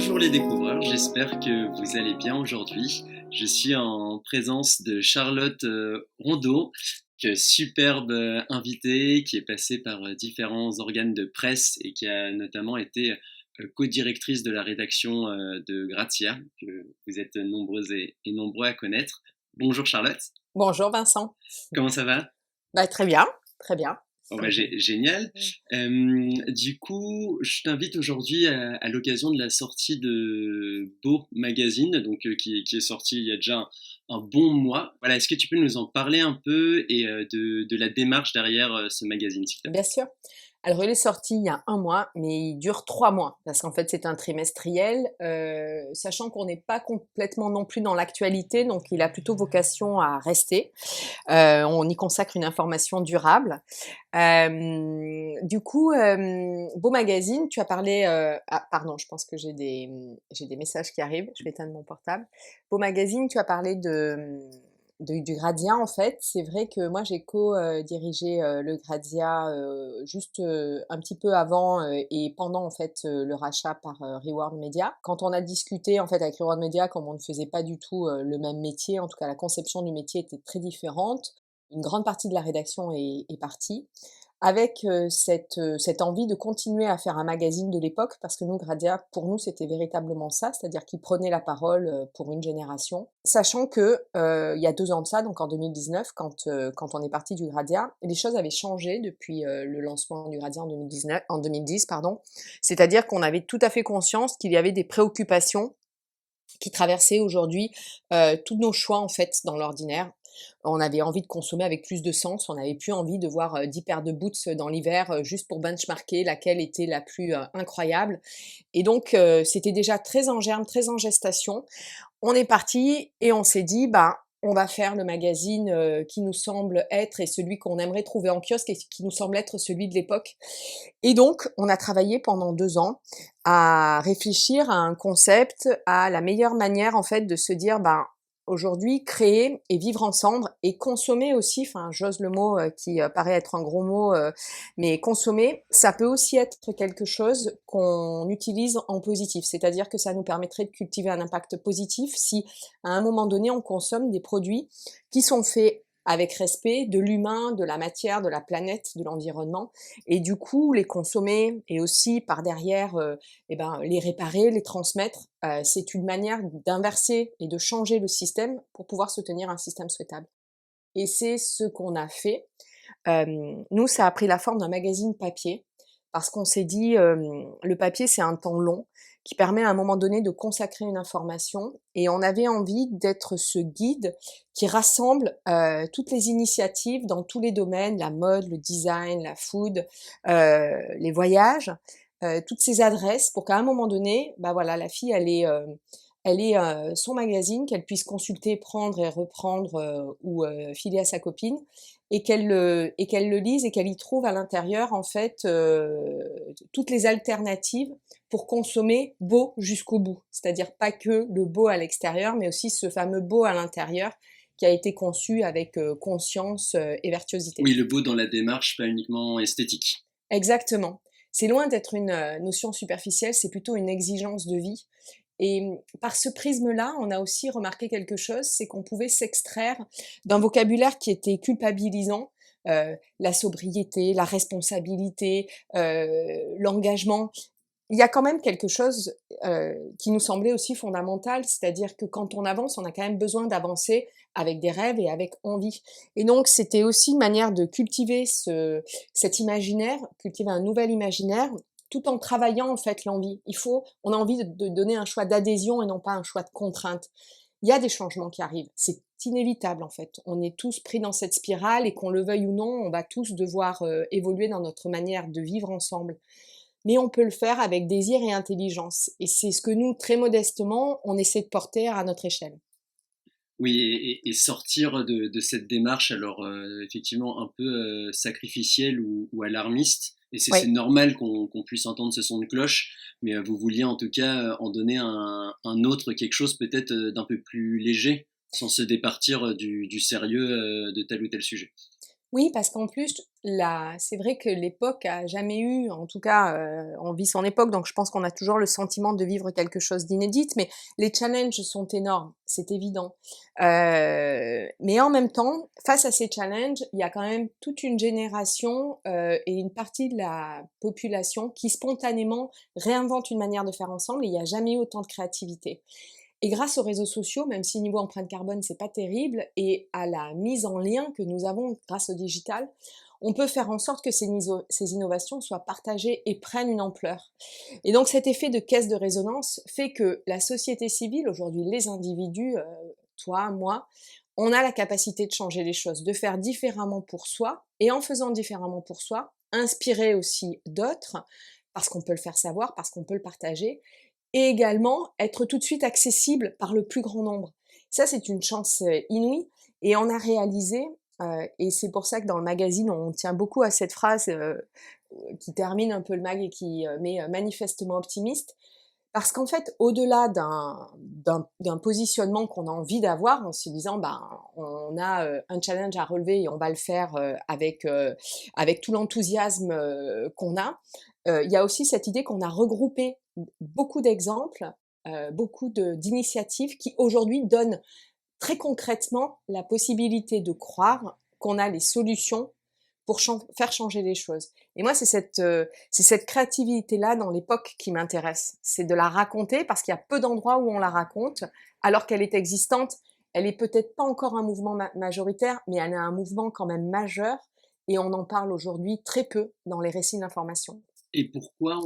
Bonjour les découvreurs, j'espère que vous allez bien aujourd'hui. Je suis en présence de Charlotte Rondeau, superbe invitée qui est passée par différents organes de presse et qui a notamment été co-directrice de la rédaction de Grazia, que vous êtes nombreuses et nombreux à connaître. Bonjour Charlotte. Bonjour Vincent. Comment ça va? Très bien, très bien. Oh bah, génial. Du coup, je t'invite aujourd'hui à l'occasion de la sortie de Beau Magazine, donc qui est sorti il y a déjà un bon mois. Voilà, est-ce que tu peux nous en parler un peu et de la démarche derrière ce magazine, s'il te plaît? Bien sûr. Alors, il est sorti il y a un mois, mais il dure 3 mois, parce qu'en fait, c'est un trimestriel, sachant qu'on n'est pas complètement non plus dans l'actualité, donc il a plutôt vocation à rester. On y consacre une information durable. Du coup, Beau Magazine, tu as parlé... ah, pardon, je pense que j'ai des messages qui arrivent, je vais éteindre mon portable. Beau Magazine, tu as parlé du Gradien, en fait. C'est vrai que moi, j'ai co-dirigé le Grazia juste un petit peu avant et pendant, en fait, le rachat par Reward Media. Quand on a discuté, en fait, avec Reward Media, comme on ne faisait pas du tout le même métier, en tout cas, la conception du métier était très différente. Une grande partie de la rédaction est partie, avec cette envie de continuer à faire un magazine de l'époque, parce que nous, Grazia, pour nous, c'était véritablement ça, c'est-à-dire qu'il prenait la parole pour une génération. Sachant que il y a 2 ans de ça, donc en 2019, quand on est parti du Grazia, les choses avaient changé depuis le lancement du Grazia en 2010, pardon. C'est-à-dire qu'on avait tout à fait conscience qu'il y avait des préoccupations qui traversaient aujourd'hui tous nos choix en fait dans l'ordinaire. On avait envie de consommer avec plus de sens, on n'avait plus envie de voir 10 paires de boots dans l'hiver juste pour benchmarker laquelle était la plus incroyable. Et donc c'était déjà très en germe, très en gestation. On est parti et on s'est dit, bah, on va faire le magazine qui nous semble être et celui qu'on aimerait trouver en kiosque et qui nous semble être celui de l'époque. Et donc, on a travaillé pendant 2 ans à réfléchir à un concept, à la meilleure manière en fait de se dire, ben, aujourd'hui, créer et vivre ensemble et consommer aussi, enfin, j'ose le mot qui paraît être un gros mot, mais consommer, ça peut aussi être quelque chose qu'on utilise en positif. C'est-à-dire que ça nous permettrait de cultiver un impact positif si, à un moment donné, on consomme des produits qui sont faits avec respect de l'humain, de la matière, de la planète, de l'environnement, et du coup les consommer et aussi par derrière les réparer, les transmettre, c'est une manière d'inverser et de changer le système pour pouvoir se tenir un système souhaitable. Et c'est ce qu'on a fait. Nous, ça a pris la forme d'un magazine papier parce qu'on s'est dit, le papier, c'est un temps long qui permet à un moment donné de consacrer une information et on avait envie d'être ce guide qui rassemble toutes les initiatives dans tous les domaines, la mode, le design, la food, les voyages, toutes ces adresses pour qu'à un moment donné, bah voilà, la fille, elle ait son magazine qu'elle puisse consulter, prendre et reprendre ou filer à sa copine et qu'elle le lise et qu'elle y trouve à l'intérieur en fait toutes les alternatives pour consommer beau jusqu'au bout. C'est-à-dire pas que le beau à l'extérieur, mais aussi ce fameux beau à l'intérieur qui a été conçu avec conscience et virtuosité. Oui, le beau dans la démarche, pas uniquement esthétique. Exactement. C'est loin d'être une notion superficielle, c'est plutôt une exigence de vie. Et par ce prisme-là, on a aussi remarqué quelque chose, c'est qu'on pouvait s'extraire d'un vocabulaire qui était culpabilisant, la sobriété, la responsabilité, l'engagement. Il y a quand même quelque chose qui nous semblait aussi fondamental, c'est-à-dire que quand on avance, on a quand même besoin d'avancer avec des rêves et avec envie. Et donc, c'était aussi une manière de cultiver cet imaginaire, cultiver un nouvel imaginaire, tout en travaillant en fait l'envie. On a envie de donner un choix d'adhésion et non pas un choix de contrainte. Il y a des changements qui arrivent, c'est inévitable en fait. On est tous pris dans cette spirale et qu'on le veuille ou non, on va tous devoir évoluer dans notre manière de vivre ensemble. Mais on peut le faire avec désir et intelligence. Et c'est ce que nous, très modestement, on essaie de porter à notre échelle. Oui, et sortir de cette démarche, alors effectivement un peu sacrificielle ou alarmiste, et c'est Oui. normal qu'on puisse entendre ce son de cloche, mais vous vouliez en tout cas en donner un autre, quelque chose peut-être d'un peu plus léger, sans se départir du sérieux de tel ou tel sujet. Oui, parce qu'en plus, c'est vrai que l'époque a jamais eu, en tout cas, on vit son époque, donc je pense qu'on a toujours le sentiment de vivre quelque chose d'inédit, mais les challenges sont énormes, c'est évident. Mais en même temps, face à ces challenges, il y a quand même toute une génération, et une partie de la population qui spontanément réinvente une manière de faire ensemble et il n'y a jamais eu autant de créativité. Et grâce aux réseaux sociaux, même si niveau empreinte carbone, c'est pas terrible, et à la mise en lien que nous avons grâce au digital, on peut faire en sorte que ces innovations soient partagées et prennent une ampleur. Et donc cet effet de caisse de résonance fait que la société civile, aujourd'hui les individus, toi, moi, on a la capacité de changer les choses, de faire différemment pour soi, et en faisant différemment pour soi, inspirer aussi d'autres, parce qu'on peut le faire savoir, parce qu'on peut le partager, et également être tout de suite accessible par le plus grand nombre. Ça, c'est une chance inouïe et on a réalisé, et c'est pour ça que dans le magazine, on tient beaucoup à cette phrase qui termine un peu le mag et qui met manifestement optimiste, parce qu'en fait, au-delà d'un positionnement qu'on a envie d'avoir en se disant, ben, on a un challenge à relever et on va le faire avec tout l'enthousiasme qu'on a, il y a aussi cette idée qu'on a regroupé beaucoup d'exemples, beaucoup d'initiatives qui aujourd'hui donnent très concrètement la possibilité de croire qu'on a les solutions pour faire changer les choses. Et moi, c'est cette créativité-là dans l'époque qui m'intéresse. C'est de la raconter parce qu'il y a peu d'endroits où on la raconte, alors qu'elle est existante. Elle est peut-être pas encore un mouvement majoritaire, mais elle est un mouvement quand même majeur et on en parle aujourd'hui très peu dans les récits d'information. Et pourquoi,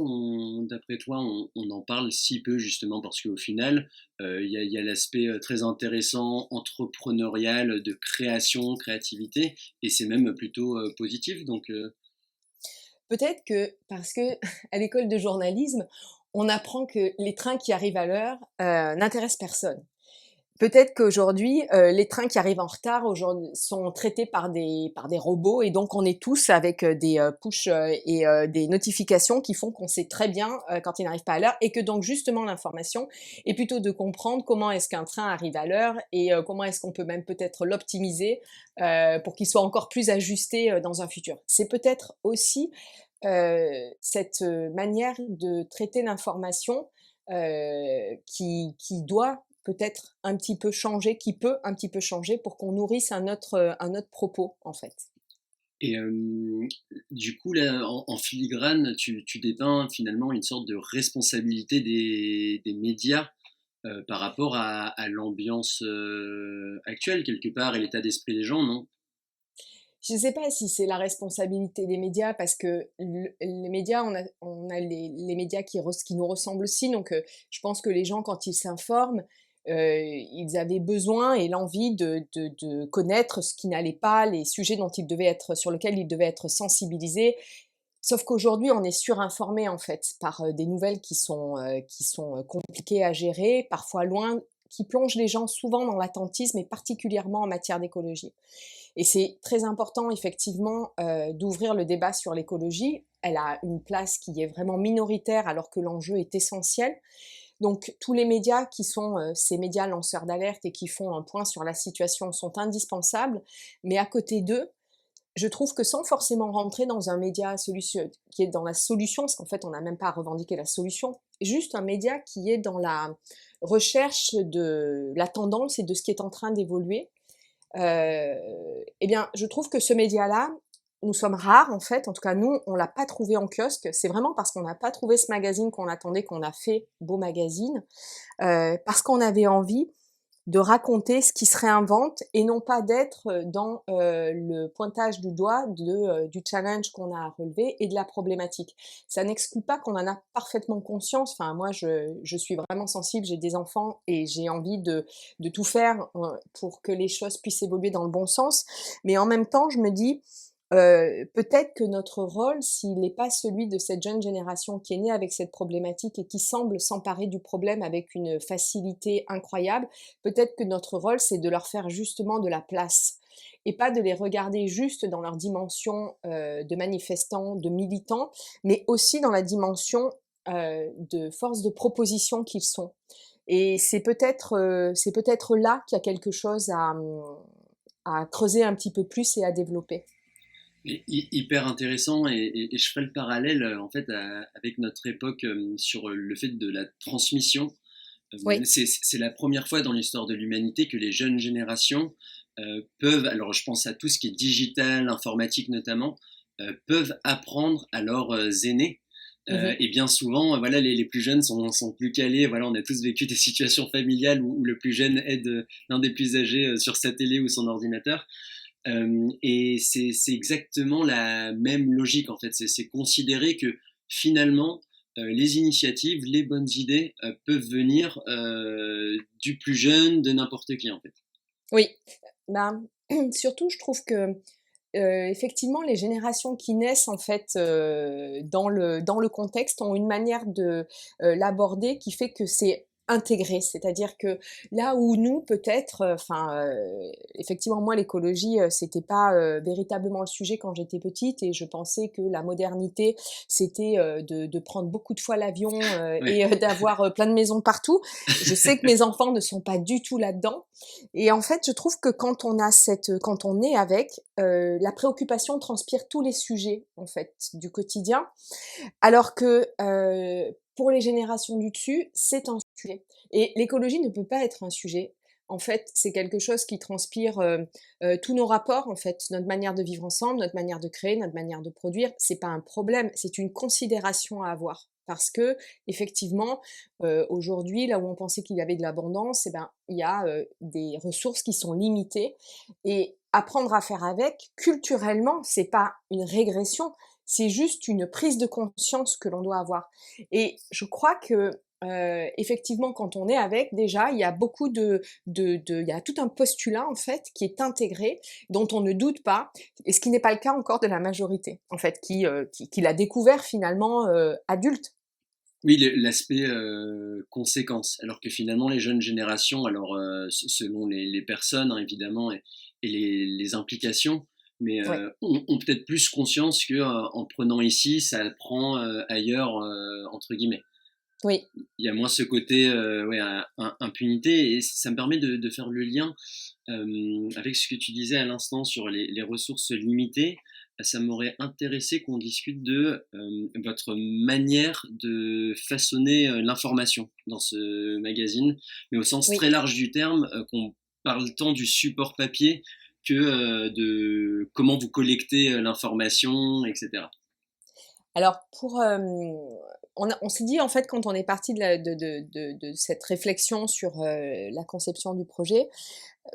d'après toi, on en parle si peu justement? Parce qu'au final, il y a l'aspect très intéressant, entrepreneurial, de création, créativité, et c'est même plutôt positif. Donc, Peut-être que parce que à l'école de journalisme, on apprend que les trains qui arrivent à l'heure n'intéressent personne. Peut-être qu'aujourd'hui, les trains qui arrivent en retard aujourd'hui sont traités par des robots et donc on est tous avec, des, push, et des notifications qui font qu'on sait très bien, quand il n'arrive pas à l'heure et que donc justement l'information est plutôt de comprendre comment est-ce qu'un train arrive à l'heure et comment est-ce qu'on peut même peut-être l'optimiser, pour qu'il soit encore plus ajusté, dans un futur. C'est peut-être aussi, cette, manière de traiter l'information, qui doit peut-être un petit peu changer, qui peut un petit peu changer pour qu'on nourrisse un autre propos, en fait. et du coup, là, en filigrane, tu dépeins finalement une sorte de responsabilité des médias par rapport à l'ambiance actuelle, quelque part, et l'état d'esprit des gens, non? Je ne sais pas si c'est la responsabilité des médias parce que les médias, on a les médias qui nous ressemblent aussi. Donc, je pense que les gens, quand ils s'informent, ils avaient besoin et l'envie de connaître ce qui n'allait pas, les sujets sur lesquels ils devaient être sensibilisés. Sauf qu'aujourd'hui, on est surinformé en fait par des nouvelles qui sont compliquées à gérer, parfois loin, qui plongent les gens souvent dans l'attentisme et particulièrement en matière d'écologie. Et c'est très important, effectivement, d'ouvrir le débat sur l'écologie. Elle a une place qui est vraiment minoritaire alors que l'enjeu est essentiel. Donc tous les médias qui sont ces médias lanceurs d'alerte et qui font un point sur la situation sont indispensables. Mais à côté d'eux, je trouve que sans forcément rentrer dans un média solution, qui est dans la solution, parce qu'en fait on n'a même pas à revendiquer la solution, juste un média qui est dans la recherche de la tendance et de ce qui est en train d'évoluer, eh bien, je trouve que ce média-là, nous sommes rares en fait, en tout cas nous, on l'a pas trouvé en kiosque. C'est vraiment parce qu'on n'a pas trouvé ce magazine qu'on attendait qu'on a fait Beau Magazine, parce qu'on avait envie de raconter ce qui se réinvente et non pas d'être dans le pointage du doigt du challenge qu'on a à relever et de la problématique. Ça n'exclut pas qu'on en a parfaitement conscience. Enfin, moi, je suis vraiment sensible, j'ai des enfants et j'ai envie de tout faire pour que les choses puissent évoluer dans le bon sens. Mais en même temps, je me dis, peut-être que notre rôle, s'il n'est pas celui de cette jeune génération qui est née avec cette problématique et qui semble s'emparer du problème avec une facilité incroyable, peut-être que notre rôle, c'est de leur faire justement de la place et pas de les regarder juste dans leur dimension de manifestants, de militants, mais aussi dans la dimension de force de proposition qu'ils sont. Et c'est peut-être là qu'il y a quelque chose à creuser un petit peu plus et à développer. Hyper intéressant et je ferai le parallèle en fait avec notre époque sur le fait de la transmission. Oui. C'est la première fois dans l'histoire de l'humanité que les jeunes générations peuvent, alors je pense à tout ce qui est digital, informatique notamment, peuvent apprendre à leurs aînés. Mmh. Et bien souvent, voilà, les plus jeunes sont plus calés. Voilà, on a tous vécu des situations familiales où le plus jeune aide l'un des plus âgés sur sa télé ou son ordinateur. Et c'est exactement la même logique en fait. C'est considérer que finalement, les initiatives, les bonnes idées peuvent venir du plus jeune, de n'importe qui en fait. Oui, ben, surtout je trouve que, effectivement les générations qui naissent en fait, dans le contexte ont une manière de, l'aborder qui fait que c'est intégré. C'est-à-dire que là où nous peut-être, effectivement moi l'écologie, c'était pas, véritablement le sujet quand j'étais petite et je pensais que la modernité c'était, de prendre beaucoup de fois l'avion, Ouais. et d'avoir, plein de maisons partout. Je sais que mes enfants ne sont pas du tout là-dedans et en fait, je trouve que quand on est avec, la préoccupation transpire tous les sujets, en fait, du quotidien. Alors que, pour les générations du dessus, c'est un sujet et l'écologie ne peut pas être un sujet. En fait, c'est quelque chose qui transpire, tous nos rapports, en fait, notre manière de vivre ensemble, notre manière de créer, notre manière de produire. C'est pas un problème, c'est une considération à avoir. Parce qu'effectivement, aujourd'hui, là où on pensait qu'il y avait de l'abondance et ben, il y a, des ressources qui sont limitées et apprendre à faire avec, culturellement, c'est pas une régression, c'est juste une prise de conscience que l'on doit avoir. Et je crois que, effectivement, quand on est avec, déjà, il y a beaucoup il y a tout un postulat, en fait, qui est intégré, dont on ne doute pas, et ce qui n'est pas le cas encore de la majorité, en fait, qui l'a découvert finalement, adulte. Oui, l'aspect conséquence. Alors que finalement, les jeunes générations, alors selon les personnes hein, évidemment et les implications, mais Ouais, ont peut-être plus conscience que en prenant ici, ça prend ailleurs entre guillemets. oui, Il y a moins ce côté ouais, impunité et ça me permet de faire le lien avec ce que tu disais à l'instant sur les ressources limitées. Ça m'aurait intéressé qu'on discute de votre manière de façonner l'information dans ce magazine, mais au sens oui. très large du terme, qu'on parle tant du support papier que de comment vous collectez l'information, etc. Alors on s'est dit en fait quand on est parti de cette réflexion sur, la conception du projet,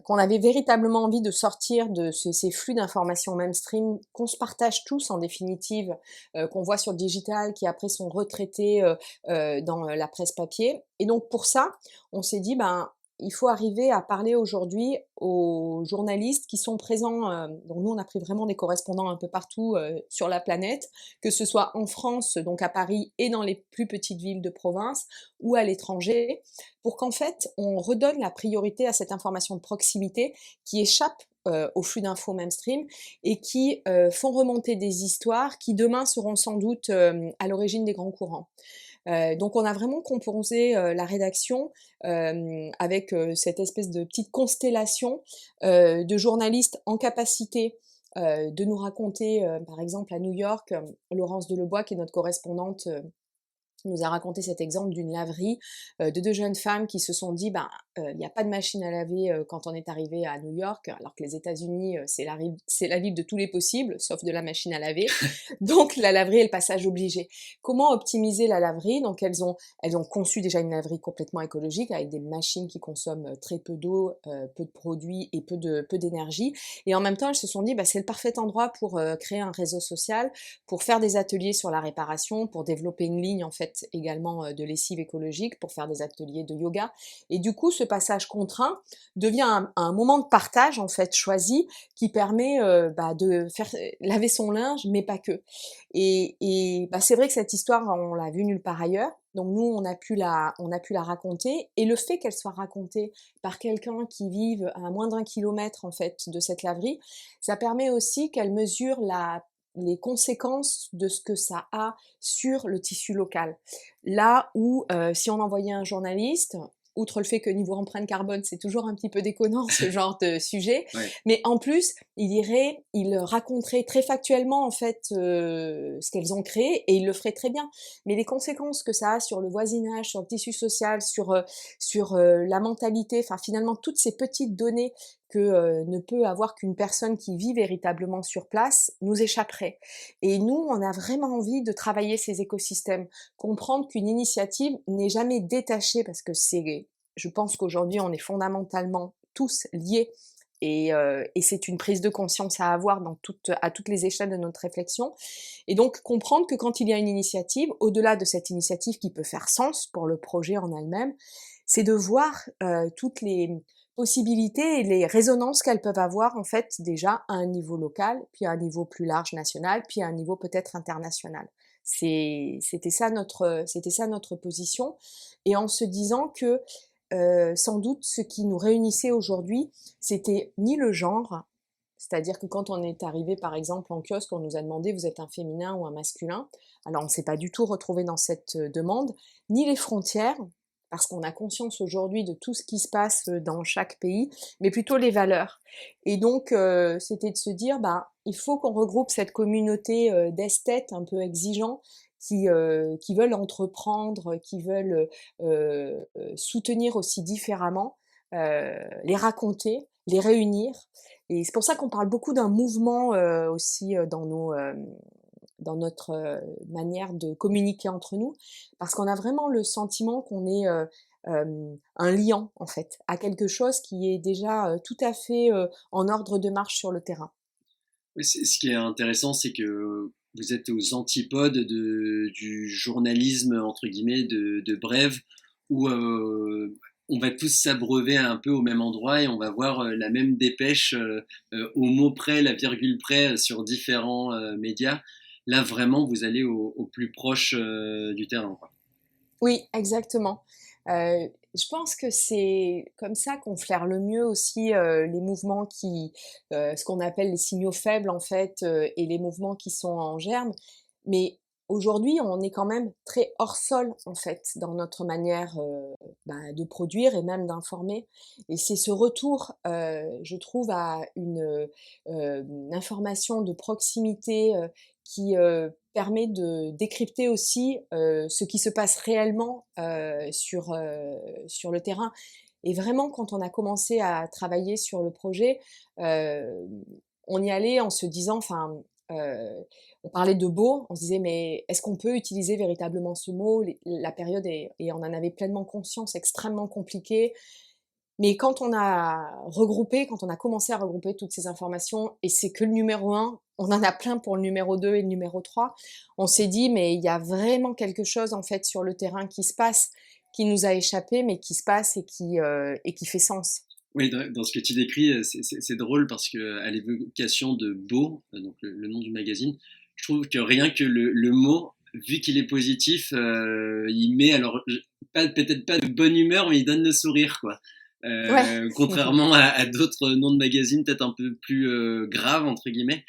qu'on avait véritablement envie de sortir de ces flux d'informations mainstream qu'on se partage tous en définitive, qu'on voit sur le digital, qui après sont retraités, dans la presse papier et donc pour ça, on s'est dit: «Ben, il faut arriver à parler aujourd'hui aux journalistes qui sont présents», donc nous on a pris vraiment des correspondants un peu partout, sur la planète, que ce soit en France, donc à Paris et dans les plus petites villes de province ou à l'étranger, pour qu'en fait, on redonne la priorité à cette information de proximité qui échappe, au flux d'infos mainstream et qui, font remonter des histoires qui demain seront sans doute, à l'origine des grands courants. Donc on a vraiment composé, la rédaction, avec, cette espèce de petite constellation, de journalistes en capacité, de nous raconter, par exemple à New York, Laurence Delebois qui est notre correspondante, nous a raconté cet exemple d'une laverie, de 2 jeunes femmes qui se sont dit: «Ben, il y a pas de machine à laver, quand on est arrivé à New York», alors que les États-Unis, c'est la ville de tous les possibles, sauf de la machine à laver. Donc la laverie est le passage obligé. Comment optimiser la laverie? Donc elles ont conçu déjà une laverie complètement écologique avec des machines qui consomment, très peu d'eau, peu de produits et peu d'énergie et en même temps, elles se sont dit: «Bah, c'est le parfait endroit pour, créer un réseau social, pour faire des ateliers sur la réparation, pour développer une ligne en fait également de lessive écologique, pour faire des ateliers de yoga. Et du coup, ce passage contraint devient un moment de partage en fait choisi qui permet bah, de faire laver son linge, mais pas que. Et bah, c'est vrai que cette histoire, on l'a vue nulle part ailleurs. Donc nous, on a pu la raconter. Et le fait qu'elle soit racontée par quelqu'un qui vive à moins d'un kilomètre en fait de cette laverie, ça permet aussi qu'elle mesure les conséquences de ce que ça a sur le tissu local. Là où, si on envoyait un journaliste, outre le fait que niveau empreinte carbone, c'est toujours un petit peu déconnant ce genre de sujet, Ouais. mais en plus, il raconterait très factuellement en fait, ce qu'elles ont créé et il le ferait très bien. Mais les conséquences que ça a sur le voisinage, sur le tissu social, sur la mentalité, enfin finalement toutes ces petites données que, ne peut avoir qu'une personne qui vit véritablement sur place, nous échapperaient. Et nous, on a vraiment envie de travailler ces écosystèmes, comprendre qu'une initiative n'est jamais détachée parce que je pense qu'aujourd'hui, on est fondamentalement tous liés et c'est une prise de conscience à avoir à toutes les échelles de notre réflexion. Et donc comprendre que quand il y a une initiative, au-delà de cette initiative qui peut faire sens pour le projet en elle-même, c'est de voir toutes les possibilités et les résonances qu'elles peuvent avoir en fait déjà à un niveau local, puis à un niveau plus large national, puis à un niveau peut-être international. C'était ça notre position. Et en se disant que sans doute ce qui nous réunissait aujourd'hui, c'était ni le genre, c'est-à-dire que quand on est arrivé par exemple en kiosque, on nous a demandé vous êtes un féminin ou un masculin. Alors on ne s'est pas du tout retrouvé dans cette demande, ni les frontières, parce qu'on a conscience aujourd'hui de tout ce qui se passe dans chaque pays, mais plutôt les valeurs. Et donc c'était de se dire bah il faut qu'on regroupe cette communauté d'esthètes un peu exigeants qui veulent entreprendre, qui veulent soutenir aussi différemment, les raconter, les réunir. Et c'est pour ça qu'on parle beaucoup d'un mouvement aussi dans notre manière de communiquer entre nous, parce qu'on a vraiment le sentiment qu'on est un liant en fait à quelque chose qui est déjà tout à fait en ordre de marche sur le terrain. Oui, ce qui est intéressant, c'est que vous êtes aux antipodes du journalisme, entre guillemets, de Brève, où on va tous s'abreuver un peu au même endroit et on va voir la même dépêche au mot près, la virgule près sur différents médias. Là, vraiment, vous allez au plus proche du terrain, quoi. Oui, exactement. Je pense que c'est comme ça qu'on flaire le mieux aussi, les mouvements ce qu'on appelle les signaux faibles en fait, et les mouvements qui sont en germe. Mais aujourd'hui, on est quand même très hors sol en fait dans notre manière, de produire et même d'informer. Et c'est ce retour, je trouve à information de proximité, qui, permet de décrypter aussi, ce qui se passe réellement, sur le terrain. Et vraiment quand on a commencé à travailler sur le projet, heu, on y allait en se disant enfin, on parlait de beau, on se disait: «Mais est-ce qu'on peut utiliser véritablement ce mot?» La période est et on en avait pleinement conscience, extrêmement compliquée. Mais quand on a commencé à regrouper toutes ces informations et c'est que le numéro un, on en a plein pour le numéro 2 et le numéro 3. On s'est dit: «Mais il y a vraiment quelque chose en fait sur le terrain qui se passe, qui nous a échappé, mais qui se passe et qui fait sens». Oui, dans ce que tu décris, c'est drôle parce que à l'évocation de Beau, donc le nom du magazine, je trouve que rien que le mot, vu qu'il est positif, il met alors peut-être pas de bonne humeur, mais il donne le sourire, quoi. Ouais. Contrairement à d'autres noms de magazines peut-être un peu plus graves entre guillemets.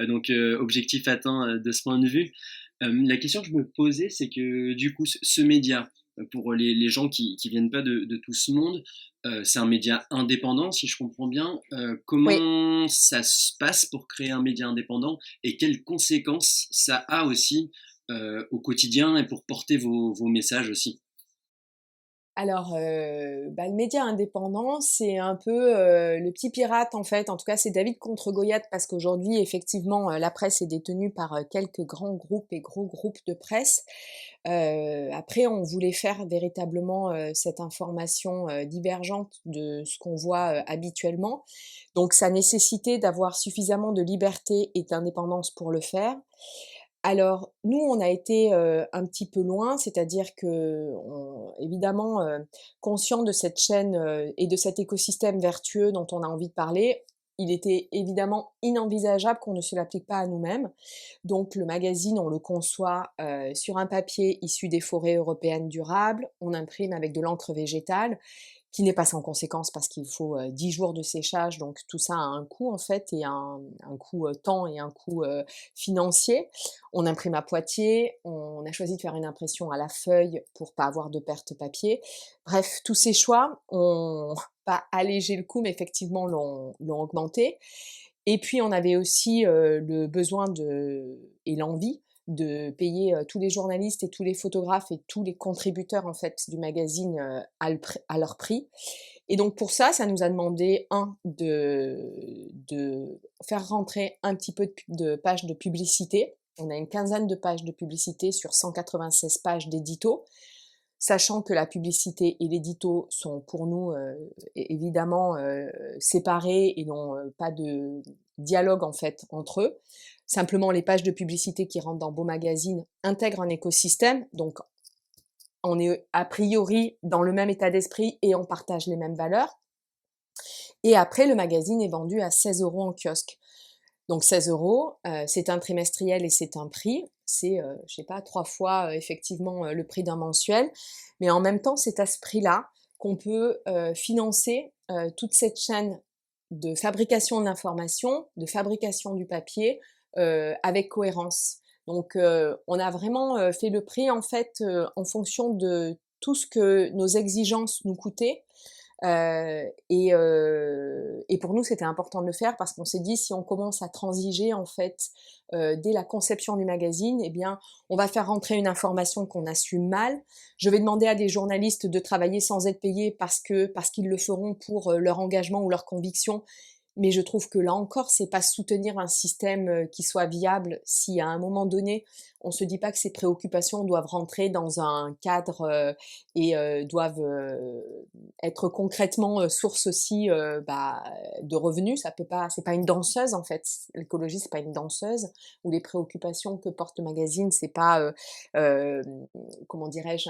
Donc objectif atteint de ce point de vue. La question que je me posais, c'est que du coup, ce média, pour les gens qui viennent pas de tout ce monde, c'est un média indépendant, si je comprends bien. Oui. Comment ça se passe pour créer un média indépendant et quelles conséquences ça a aussi au quotidien et pour porter vos messages aussi? Alors, le média indépendant, c'est un peu, le petit pirate en fait. En tout cas, c'est David contre Goliath parce qu'aujourd'hui, effectivement, la presse est détenue par, quelques grands groupes et gros groupes de presse. Après, on voulait faire véritablement, cette information, divergente de ce qu'on voit, habituellement. Donc ça nécessitait d'avoir suffisamment de liberté et d'indépendance pour le faire. Alors, nous, on a été, un petit peu loin, c'est-à-dire qu'on évidemment, conscient de cette chaîne, et de cet écosystème vertueux dont on a envie de parler, il était évidemment inenvisageable qu'on ne se l'applique pas à nous-mêmes. Donc le magazine, on le conçoit, sur un papier issu des forêts européennes durables, on imprime avec de l'encre végétale qui n'est pas sans conséquence parce qu'il faut 10 jours de séchage, donc tout ça a un coût en fait et un coût temps et un coût financier. On imprime à Poitiers, on a choisi de faire une impression à la feuille pour pas avoir de perte papier. Bref, tous ces choix ont pas allégé le coût, mais effectivement l'ont augmenté. Et puis on avait aussi le besoin et l'envie de payer tous les journalistes et tous les photographes et tous les contributeurs en fait du magazine à leur prix. Et donc pour ça, ça nous a demandé de faire rentrer un petit peu de pages de publicité. On a une quinzaine de pages de publicité sur 196 pages d'édito, sachant que la publicité et l'édito sont pour nous évidemment séparés et n'ont pas de dialogue en fait entre eux. Simplement, les pages de publicité qui rentrent dans Beau Magazine intègrent un écosystème, donc on est a priori dans le même état d'esprit et on partage les mêmes valeurs. Et après, le magazine est vendu à 16 € en kiosque. Donc 16 €, c'est un trimestriel et c'est un prix. C'est, je sais pas, 3 fois effectivement le prix d'un mensuel. Mais en même temps, c'est à ce prix-là qu'on peut financer toute cette chaîne de fabrication de l'information, de fabrication du papier, avec cohérence. Donc on a vraiment fait le prix en fait en fonction de tout ce que nos exigences nous coûtaient. Et pour nous, c'était important de le faire parce qu'on s'est dit si on commence à transiger en fait dès la conception du magazine, eh bien, on va faire rentrer une information qu'on assume mal. Je vais demander à des journalistes de travailler sans être payés parce qu'ils le feront pour leur engagement ou leur conviction. Mais je trouve que là encore, c'est pas soutenir un système qui soit viable si à un moment donné, on se dit pas que ces préoccupations doivent rentrer dans un cadre et doivent être concrètement source aussi de revenus. Ça peut pas, c'est pas une danseuse en fait. L'écologie, c'est pas une danseuse. Ou les préoccupations que porte le magazine, c'est pas euh, comment dirais-je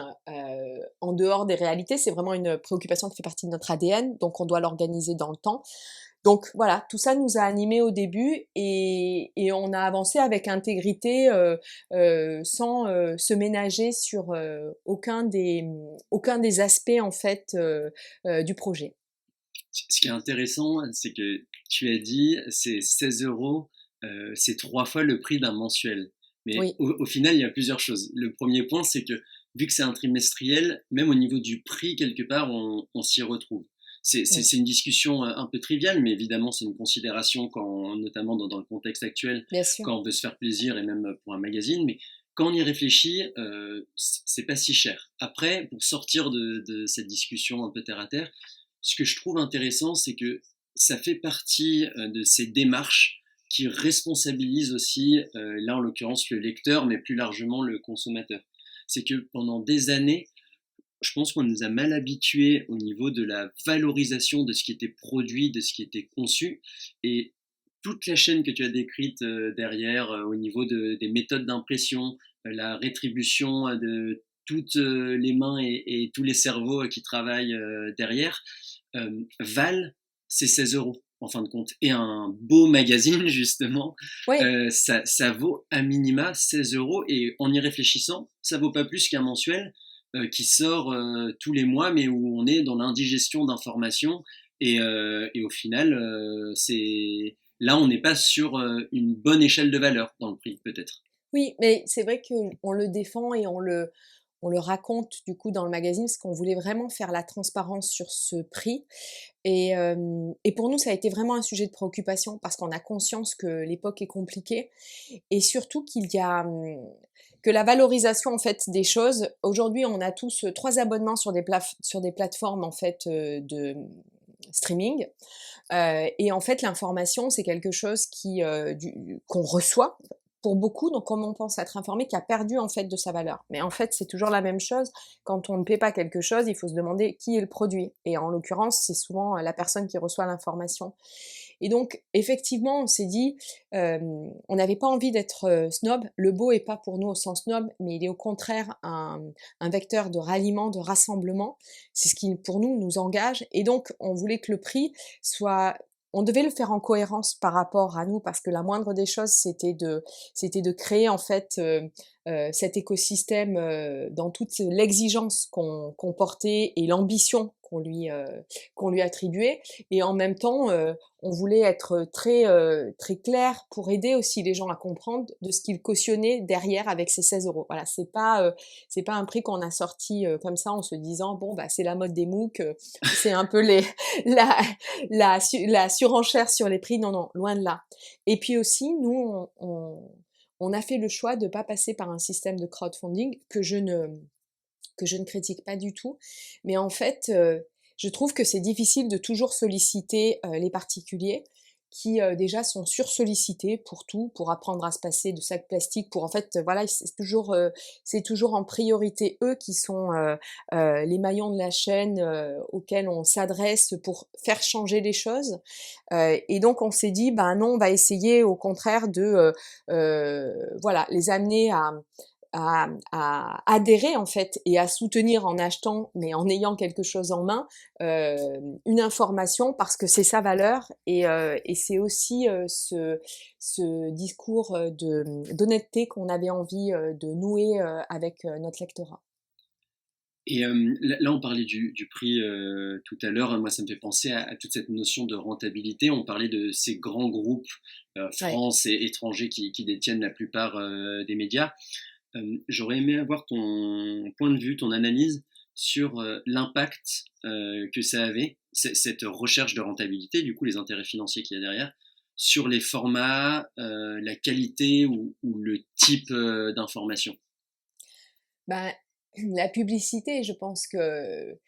en dehors des réalités. C'est vraiment une préoccupation qui fait partie de notre ADN, donc on doit l'organiser dans le temps. Donc voilà, tout ça nous a animés au début et on a avancé avec intégrité sans se ménager sur aucun des aspects en fait du projet. Ce qui est intéressant, c'est que tu as dit, c'est 16 €, c'est 3 fois le prix d'un mensuel. Mais Oui, au final, il y a plusieurs choses. Le premier point, c'est que vu que c'est un trimestriel, même au niveau du prix, quelque part, on s'y retrouve. oui, C'est une discussion un peu triviale, mais évidemment, c'est une considération quand, notamment dans le contexte actuel, bien sûr. quand on veut se faire plaisir et même pour un magazine. Mais quand on y réfléchit, c'est pas si cher. Après, pour sortir de cette discussion un peu terre à terre, ce que je trouve intéressant, c'est que ça fait partie de ces démarches qui responsabilisent aussi, là en l'occurrence, le lecteur, mais plus largement le consommateur. C'est que pendant des années, je pense qu'on nous a mal habitués au niveau de la valorisation de ce qui était produit, de ce qui était conçu. Et toute la chaîne que tu as décrite derrière, au niveau des méthodes d'impression, la rétribution de toutes les mains et tous les cerveaux qui travaillent derrière, valent ces 16 € en fin de compte. Et un beau magazine, justement, Oui, ça vaut à minima 16 € et en y réfléchissant, ça vaut pas plus qu'un mensuel qui sort tous les mois, mais où on est dans l'indigestion d'informations et au final, c'est là on n'est pas sur une bonne échelle de valeur dans le prix peut-être. oui, mais c'est vrai qu'on le défend et on le raconte du coup dans le magazine parce qu'on voulait vraiment faire la transparence sur ce prix. Et pour nous, ça a été vraiment un sujet de préoccupation parce qu'on a conscience que l'époque est compliquée et surtout que la valorisation en fait des choses. Aujourd'hui, on a tous 3 abonnements sur des plateformes en fait de streaming. Et en fait, l'information, c'est quelque chose qu'on reçoit pour beaucoup, donc comme on pense être informé, qui a perdu en fait de sa valeur. Mais en fait, c'est toujours la même chose. Quand on ne paie pas quelque chose, il faut se demander qui est le produit. Et en l'occurrence, c'est souvent la personne qui reçoit l'information. Et donc, effectivement, on s'est dit, on n'avait pas envie d'être snob. Le beau est pas pour nous au sens snob, mais il est au contraire un vecteur de ralliement, de rassemblement. C'est ce qui, pour nous, nous engage. Et donc, on voulait que le prix soit on devait le faire en cohérence par rapport à nous parce que la moindre des choses, c'était de créer en fait cet écosystème dans toute l'exigence qu'on portait et l'ambition qu'on lui attribuait. Et en même temps, on voulait être très clair pour aider aussi les gens à comprendre de ce qu'ils cautionnaient derrière avec ces 16 euros. Voilà, c'est pas un prix qu'on a sorti comme ça en se disant bon bah c'est la mode des MOOC, c'est un peu la, la surenchère sur les prix. Non, non, loin de là. Et puis aussi, nous, on a fait le choix de ne pas passer par un système de crowdfunding que je ne critique pas du tout. Mais en fait, je trouve que c'est difficile de toujours solliciter les particuliers qui déjà sont sursollicités pour tout, pour apprendre à se passer de sacs plastiques, pour en fait, voilà, c'est toujours en priorité eux qui sont les maillons de la chaîne auxquels on s'adresse pour faire changer les choses. Et donc on s'est dit, ben non, on va essayer au contraire de voilà, les amener à adhérer en fait et à soutenir en achetant, mais en ayant quelque chose en main, une information parce que c'est sa valeur et c'est aussi ce discours d'honnêteté qu'on avait envie de nouer avec notre lectorat. Et là, on parlait du prix tout à l'heure. Moi, ça me fait penser à toute cette notion de rentabilité. On parlait de ces grands groupes, Ouais. France et étrangers, qui détiennent la plupart des médias. J'aurais aimé avoir ton point de vue, ton analyse sur l'impact que ça avait, cette recherche de rentabilité, du coup les intérêts financiers qu'il y a derrière, sur les formats, la qualité ou le type d'information. Ben, la publicité, je pense que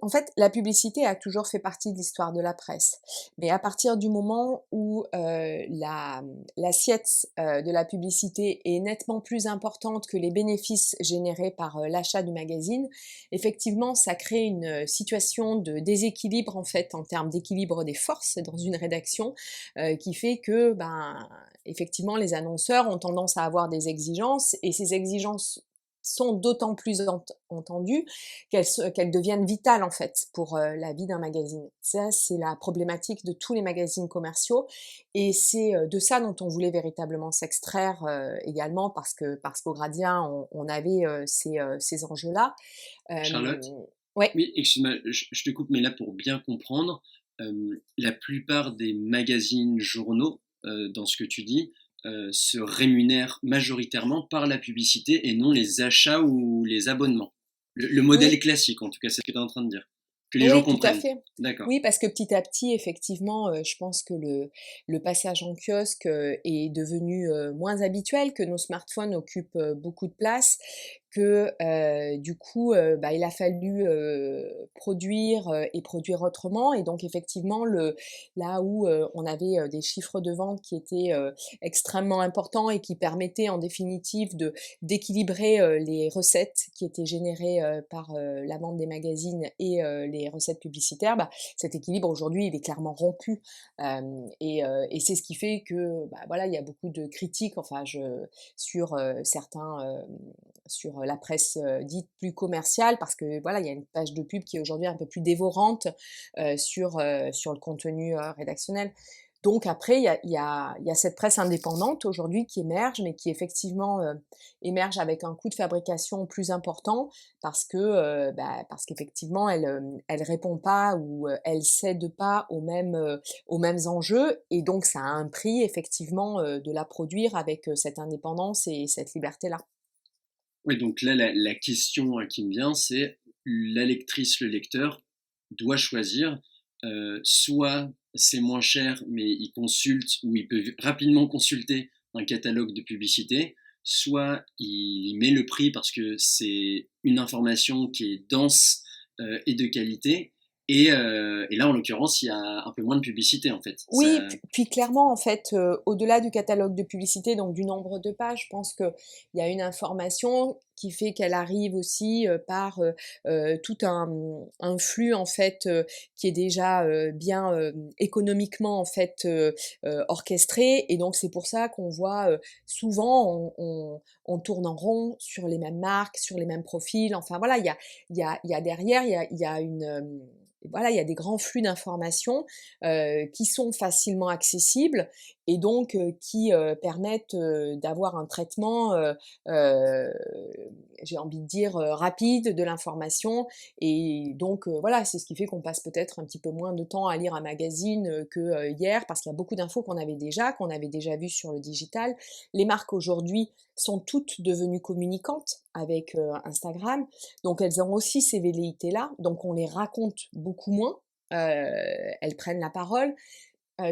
en fait, la publicité a toujours fait partie de l'histoire de la presse. Mais à partir du moment où l'assiette de la publicité est nettement plus importante que les bénéfices générés par l'achat du magazine, effectivement, ça crée une situation de déséquilibre en fait en termes d'équilibre des forces dans une rédaction qui fait que, ben, effectivement, les annonceurs ont tendance à avoir des exigences et ces exigences sont d'autant plus entendues qu'elles deviennent vitales en fait pour la vie d'un magazine. Ça, c'est la problématique de tous les magazines commerciaux et c'est de ça dont on voulait véritablement s'extraire également parce qu'au Gradien, on avait ces enjeux-là. Charlotte? Ouais. Oui, excuse-moi, je te coupe, mais là pour bien comprendre, la plupart des magazines, journaux, dans ce que tu dis, se rémunèrent majoritairement par la publicité et non les achats ou les abonnements. Le modèle est Oui, classique, en tout cas, c'est ce que tu es en train de dire. Que les gens oui, tout à comprennent. fait. D'accord. Oui, parce que petit à petit, effectivement, je pense que le passage en kiosque est devenu moins habituel, que nos smartphones occupent beaucoup de place, que du coup, bah, il a fallu produire et produire autrement. Et donc, effectivement, là où on avait des chiffres de vente qui étaient extrêmement importants et qui permettaient en définitive d'équilibrer les recettes qui étaient générées par la vente des magazines et les recettes publicitaires, bah, cet équilibre aujourd'hui il est clairement rompu et c'est ce qui fait que bah, voilà il y a beaucoup de critiques enfin sur sur la presse dite plus commerciale parce que voilà il y a une page de pub qui est aujourd'hui un peu plus dévorante sur le contenu rédactionnel. Donc après, il y a cette presse indépendante aujourd'hui qui émerge, mais qui effectivement émerge avec un coût de fabrication plus important parce que bah, parce qu'effectivement elle répond pas ou elle cède pas aux mêmes enjeux et donc ça a un prix effectivement de la produire avec cette indépendance et cette liberté là. Oui, donc là, la question qui me vient, c'est la lectrice, le lecteur doit choisir. Soit c'est moins cher, mais il consulte ou il peut rapidement consulter un catalogue de publicité, soit il met le prix parce que c'est une information qui est dense et de qualité. Et là, en l'occurrence, il y a un peu moins de publicité en fait. Oui, Ça, puis clairement, en fait, au-delà du catalogue de publicité, donc du nombre de pages, je pense qu'il y a une information qui fait qu'elle arrive aussi par tout un flux en fait qui est déjà bien économiquement en fait orchestré et donc c'est pour ça qu'on voit souvent on tourne en rond sur les mêmes marques, sur les mêmes profils. Enfin voilà, il y a derrière il y a une voilà, il y a des grands flux d'informations qui sont facilement accessibles et donc qui permettent d'avoir un traitement, heu, j'ai envie de dire, rapide de l'information, et donc voilà, c'est ce qui fait qu'on passe peut-être un petit peu moins de temps à lire un magazine que hier, parce qu'il y a beaucoup d'infos qu'on avait déjà vues sur le digital. Les marques aujourd'hui sont toutes devenues communicantes avec Instagram, donc elles ont aussi ces velléités-là, donc on les raconte beaucoup moins, elles prennent la parole.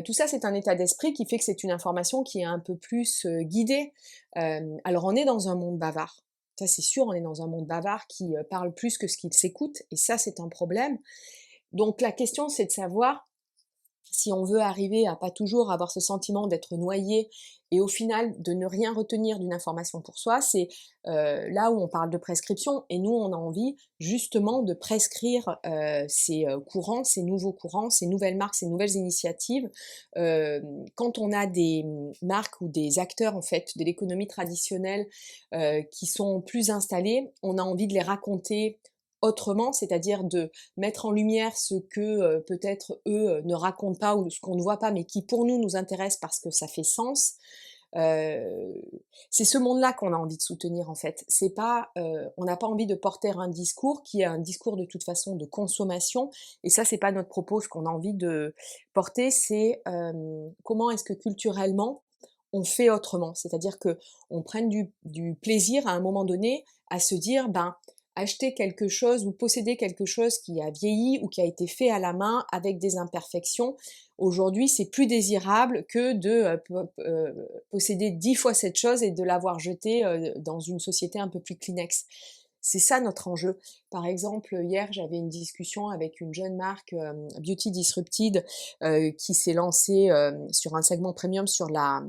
Tout ça, c'est un état d'esprit qui fait que c'est une information qui est un peu plus guidée. Alors on est dans un monde bavard. Ça, c'est sûr, on est dans un monde bavard qui parle plus que ce qu'il s'écoute, et ça, c'est un problème. Donc la question, c'est de savoir si on veut arriver à pas toujours avoir ce sentiment d'être noyé et au final de ne rien retenir d'une information pour soi, c'est là où on parle de prescription, et nous on a envie justement de prescrire ces courants, ces nouveaux courants, ces nouvelles marques, ces nouvelles initiatives. Quand on a des marques ou des acteurs en fait de l'économie traditionnelle qui sont plus installés, on a envie de les raconter autrement, c'est-à-dire de mettre en lumière ce que peut-être eux ne racontent pas, ou ce qu'on ne voit pas, mais qui pour nous nous intéresse parce que ça fait sens. Euh, c'est ce monde-là qu'on a envie de soutenir en fait. C'est pas, on n'a pas envie de porter un discours qui est un discours de toute façon de consommation, et ça c'est pas notre propos. Ce qu'on a envie de porter, c'est comment est-ce que culturellement on fait autrement, c'est-à-dire que on prenne du plaisir à un moment donné à se dire, ben acheter quelque chose ou posséder quelque chose qui a vieilli ou qui a été fait à la main avec des imperfections, aujourd'hui, c'est plus désirable que de posséder 10 fois cette chose et de l'avoir jetée dans une société un peu plus Kleenex. C'est ça notre enjeu. Par exemple, hier, j'avais une discussion avec une jeune marque Beauty Disrupted qui s'est lancée sur un segment premium sur la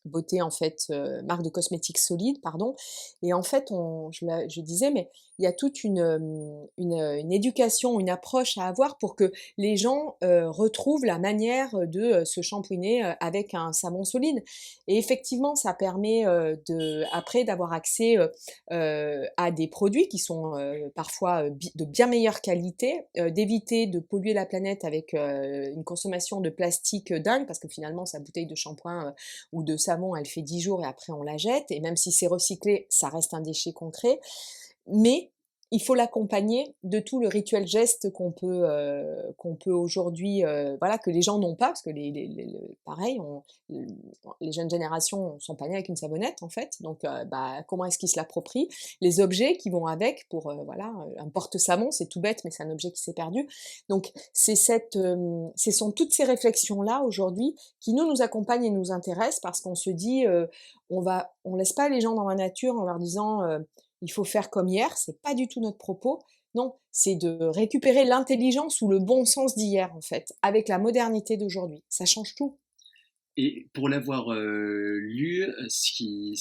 beauté, en fait, marque de cosmétiques solide, pardon. Et en fait, je disais, mais il y a toute une éducation, une approche à avoir pour que les gens retrouvent la manière de se shampouiner avec un savon solide. Et effectivement, ça permet après d'avoir accès à des produits qui sont parfois de bien meilleure qualité, d'éviter de polluer la planète avec une consommation de plastique dingue, parce que finalement sa bouteille de shampoing ou de savon, elle fait 10 jours et après on la jette, et même si c'est recyclé, ça reste un déchet concret. Mais il faut l'accompagner de tout le rituel geste qu'on peut aujourd'hui, voilà, que les gens n'ont pas, parce que pareil, les jeunes générations sont pas nées avec une savonnette en fait, donc bah, comment est-ce qu'ils se l'approprient? Les objets qui vont avec pour, voilà, un porte-savon, c'est tout bête, mais c'est un objet qui s'est perdu. Donc ce sont toutes ces réflexions-là aujourd'hui qui nous accompagnent et nous intéressent, parce qu'on se dit, on laisse pas les gens dans la nature en leur disant il faut faire comme hier, c'est pas du tout notre propos. Non, c'est de récupérer l'intelligence ou le bon sens d'hier, en fait, avec la modernité d'aujourd'hui. Ça change tout. Et pour l'avoir lu, ce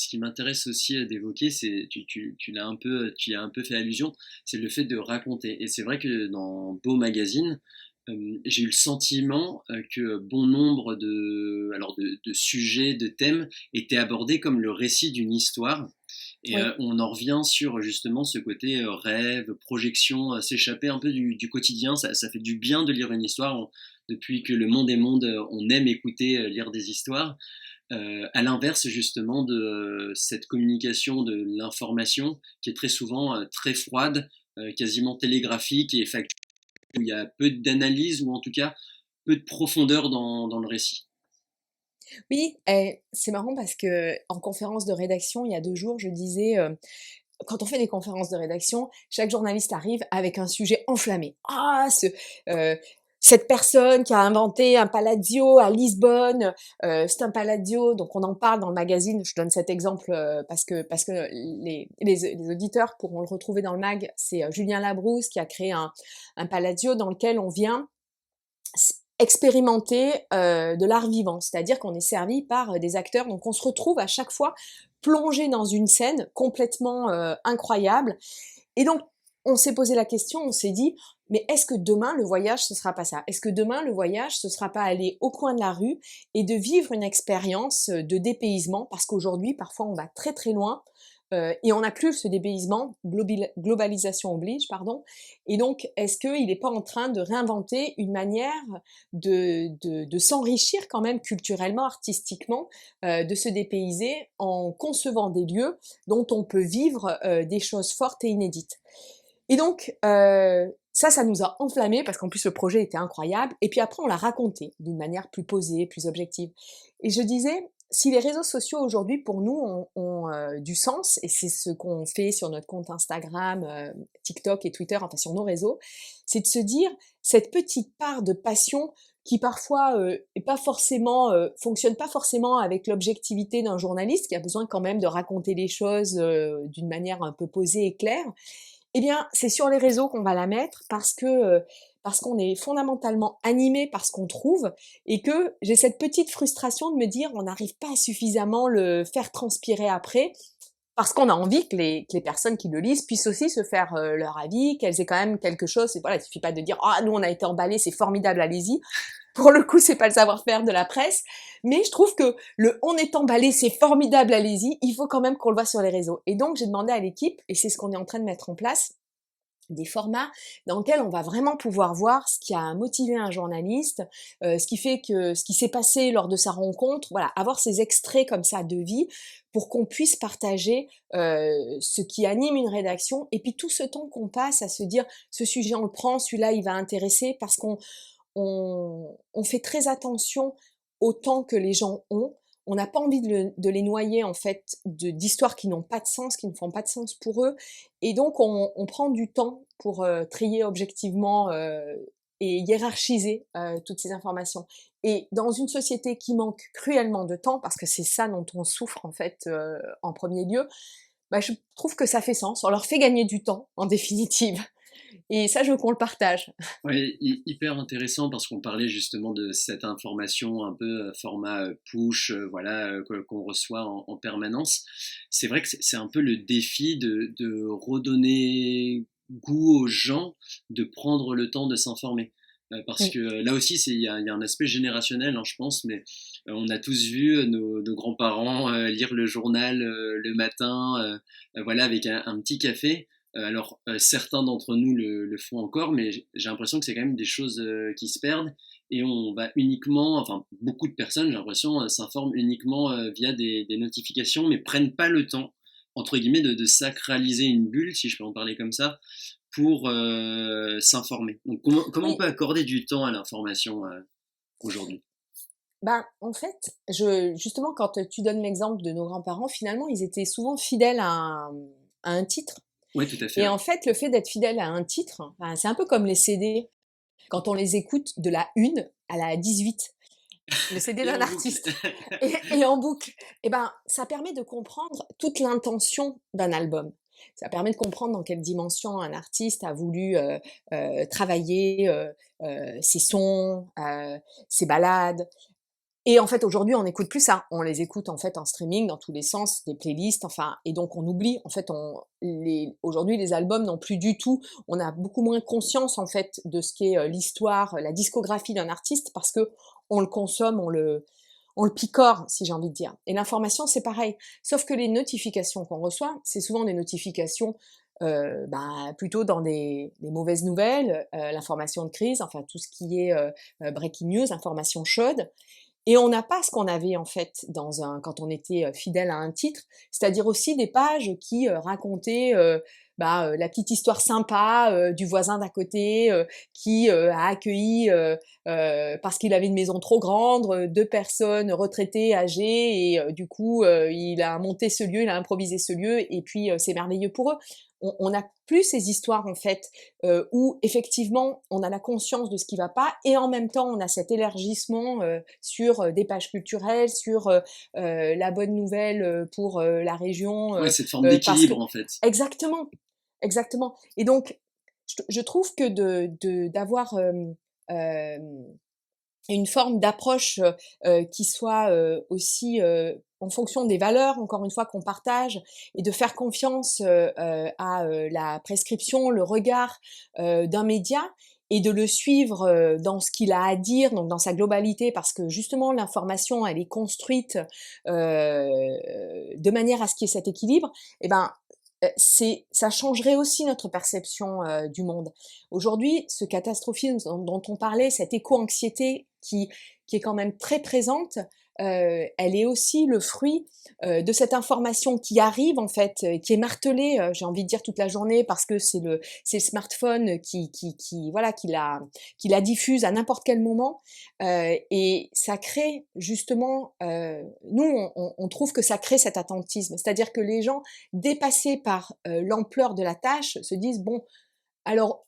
qui m'intéresse aussi d'évoquer, c'est, tu y as un peu fait allusion, c'est le fait de raconter. Et c'est vrai que dans Beau Magazine, j'ai eu le sentiment que bon nombre de sujets, de thèmes étaient abordés comme le récit d'une histoire. Et Oui. on en revient sur justement ce côté rêve, projection, s'échapper un peu du quotidien. Ça fait du bien de lire une histoire. Depuis que le monde est monde, on aime écouter, lire des histoires. À l'inverse justement de cette communication de l'information qui est très souvent très froide, quasiment télégraphique et factuelle, où il y a peu d'analyse ou en tout cas peu de profondeur dans le récit. Oui, et c'est marrant parce que en conférence de rédaction, il y a 2 jours, je disais, quand on fait des conférences de rédaction, chaque journaliste arrive avec un sujet enflammé. Ah, heu, cette personne qui a inventé un Palladio à Lisbonne, c'est un Palladio, donc on en parle dans le magazine. Je donne cet exemple, parce que les auditeurs pourront le retrouver dans le mag. C'est, Julien Labrousse qui a créé un Palladio dans lequel on vient expérimenter de l'art vivant, c'est-à-dire qu'on est servi par des acteurs, donc on se retrouve à chaque fois plongé dans une scène complètement incroyable. Et donc on s'est posé la question, on s'est dit, mais est-ce que demain le voyage ce sera pas ça? Est-ce que demain le voyage ce sera pas aller au coin de la rue et de vivre une expérience de dépaysement? Parce qu'aujourd'hui parfois on va très très loin et on n'a plus ce dépaysement, globalisation oblige, pardon. Et donc, est-ce qu'il n'est pas en train de réinventer une manière de s'enrichir quand même culturellement, artistiquement, de se dépayser en concevant des lieux dont on peut vivre des choses fortes et inédites. Et donc, ça nous a enflammés parce qu'en plus le projet était incroyable. Et puis après, on l'a raconté d'une manière plus posée, plus objective. Et je disais, si les réseaux sociaux aujourd'hui pour nous ont du sens, et c'est ce qu'on fait sur notre compte Instagram, TikTok et Twitter, enfin sur nos réseaux, c'est de se dire cette petite part de passion qui parfois est pas forcément fonctionne pas forcément avec l'objectivité d'un journaliste qui a besoin quand même de raconter les choses d'une manière un peu posée et claire. Eh bien, c'est sur les réseaux qu'on va la mettre parce qu'on est fondamentalement animé par ce qu'on trouve et que j'ai cette petite frustration de me dire on n'arrive pas à suffisamment le faire transpirer après parce qu'on a envie que les personnes qui le lisent puissent aussi se faire leur avis, qu'elles aient quand même quelque chose. Et voilà, il suffit pas de dire ah nous on a été emballés, c'est formidable, allez-y. Pour le coup, c'est pas le savoir-faire de la presse, mais je trouve que le on est emballé, c'est formidable, allez-y, il faut quand même qu'on le voit sur les réseaux. Et donc j'ai demandé à l'équipe, et c'est ce qu'on est en train de mettre en place, des formats dans lesquels on va vraiment pouvoir voir ce qui a motivé un journaliste, ce qui fait que ce qui s'est passé lors de sa rencontre, voilà, avoir ces extraits comme ça de vie pour qu'on puisse partager ce qui anime une rédaction et puis tout ce temps qu'on passe à se dire ce sujet on le prend, celui-là il va intéresser parce qu'on fait très attention au temps que les gens ont. On n'a pas envie de les noyer en fait d'histoires qui n'ont pas de sens, qui ne font pas de sens pour eux. Et donc on prend du temps pour trier objectivement et hiérarchiser toutes ces informations. Et dans une société qui manque cruellement de temps, parce que c'est ça dont on souffre en fait en premier lieu, bah, je trouve que ça fait sens. On leur fait gagner du temps en définitive. Et ça, je veux qu'on le partage. Ouais, hyper intéressant parce qu'on parlait justement de cette information un peu format push, voilà, qu'on reçoit en permanence. C'est vrai que c'est un peu le défi de redonner goût aux gens, de prendre le temps de s'informer. Parce Mm. que là aussi, il y a un aspect générationnel, hein, je pense, mais on a tous vu nos grands-parents lire le journal le matin, voilà, avec un petit café. Alors, certains d'entre nous le font encore, mais j'ai l'impression que c'est quand même des choses qui se perdent et on va uniquement, enfin beaucoup de personnes, j'ai l'impression, s'informent uniquement via des notifications, mais prennent pas le temps, entre guillemets, de sacraliser une bulle, si je peux en parler comme ça, pour s'informer. Donc, comment on Oui, peut accorder du temps à l'information aujourd'hui? ben, en fait, justement, quand tu donnes l'exemple de nos grands-parents, finalement, ils étaient souvent fidèles à un titre. Oui, tout à fait. Et Ouais. en fait, le fait d'être fidèle à un titre, ben, c'est un peu comme les CD. Quand on les écoute de la 1 à la 18, le CD Et d'un en boucle. artiste, et en boucle, et ben, ça permet de comprendre toute l'intention d'un album. Ça permet de comprendre dans quelle dimension un artiste a voulu travailler ses sons, ses ballades. Et en fait, aujourd'hui, on n'écoute plus ça. On les écoute en fait en streaming dans tous les sens, des playlists, enfin, et donc on oublie. En fait, aujourd'hui, les albums n'ont plus du tout. On a beaucoup moins conscience en fait de ce qu'est l'histoire, la discographie d'un artiste parce que on le consomme, on le picore, si j'ai envie de dire. Et l'information, c'est pareil. Sauf que les notifications qu'on reçoit, c'est souvent des notifications bah, plutôt dans des mauvaises nouvelles, l'information de crise, enfin tout ce qui est breaking news, information chaude. Et on n'a pas ce qu'on avait en fait quand on était fidèle à un titre, c'est-à-dire aussi des pages qui racontaient bah, la petite histoire sympa du voisin d'à côté qui a accueilli parce qu'il avait une maison trop grande, deux personnes retraitées âgées et du coup il a monté ce lieu, il a improvisé ce lieu et puis c'est merveilleux pour eux. On n'a plus ces histoires en fait où effectivement on a la conscience de ce qui va pas et en même temps on a cet élargissement sur des pages culturelles, sur la bonne nouvelle pour la région, Ouais, cette forme parce que d'équilibre en fait. exactement, exactement. Et donc je trouve que d'avoir une forme d'approche qui soit aussi en fonction des valeurs, encore une fois, qu'on partage, et de faire confiance à la prescription, le regard d'un média, et de le suivre dans ce qu'il a à dire, donc dans sa globalité, parce que justement l'information, elle est construite de manière à ce qu'il y ait cet équilibre, et ben ça changerait aussi notre perception du monde. Aujourd'hui, ce catastrophisme dont on parlait, cette éco-anxiété qui est quand même très présente, elle est aussi le fruit de cette information qui arrive en fait, qui est martelée, j'ai envie de dire toute la journée parce que c'est le smartphone voilà qui la diffuse à n'importe quel moment, et ça crée justement, nous on trouve que ça crée cet attentisme, c'est-à-dire que les gens dépassés par l'ampleur de la tâche se disent bon alors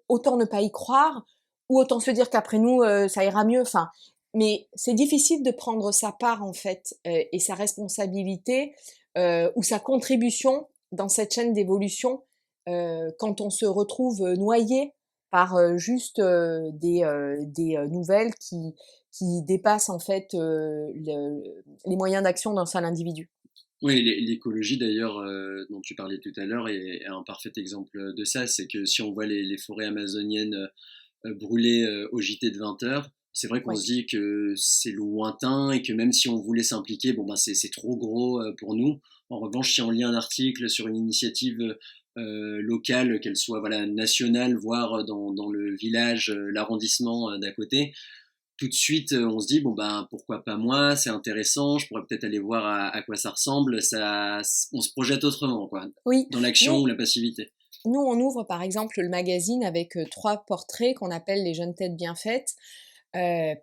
autant ne pas y croire ou autant se dire qu'après nous ça ira mieux. Enfin, mais c'est difficile de prendre sa part en fait et sa responsabilité ou sa contribution dans cette chaîne d'évolution quand on se retrouve noyé par juste des nouvelles qui dépassent en fait les moyens d'action d'un seul individu. Oui, l'écologie d'ailleurs, dont tu parlais tout à l'heure, est un parfait exemple de ça. C'est que si on voit les forêts amazoniennes brûler au JT de 20 heures, c'est vrai qu'on Oui, se dit que c'est lointain et que même si on voulait s'impliquer, bon ben c'est trop gros pour nous. En revanche, si on lit un article sur une initiative locale, qu'elle soit voilà nationale, voire dans le village, l'arrondissement d'à côté, tout de suite, on se dit bon ben pourquoi pas moi, c'est intéressant, je pourrais peut-être aller voir à quoi ça ressemble. Ça, on se projette autrement quoi, oui. dans l'action Nous, ou la passivité. nous, on ouvre par exemple le magazine avec 3 portraits qu'on appelle les jeunes têtes bien faites.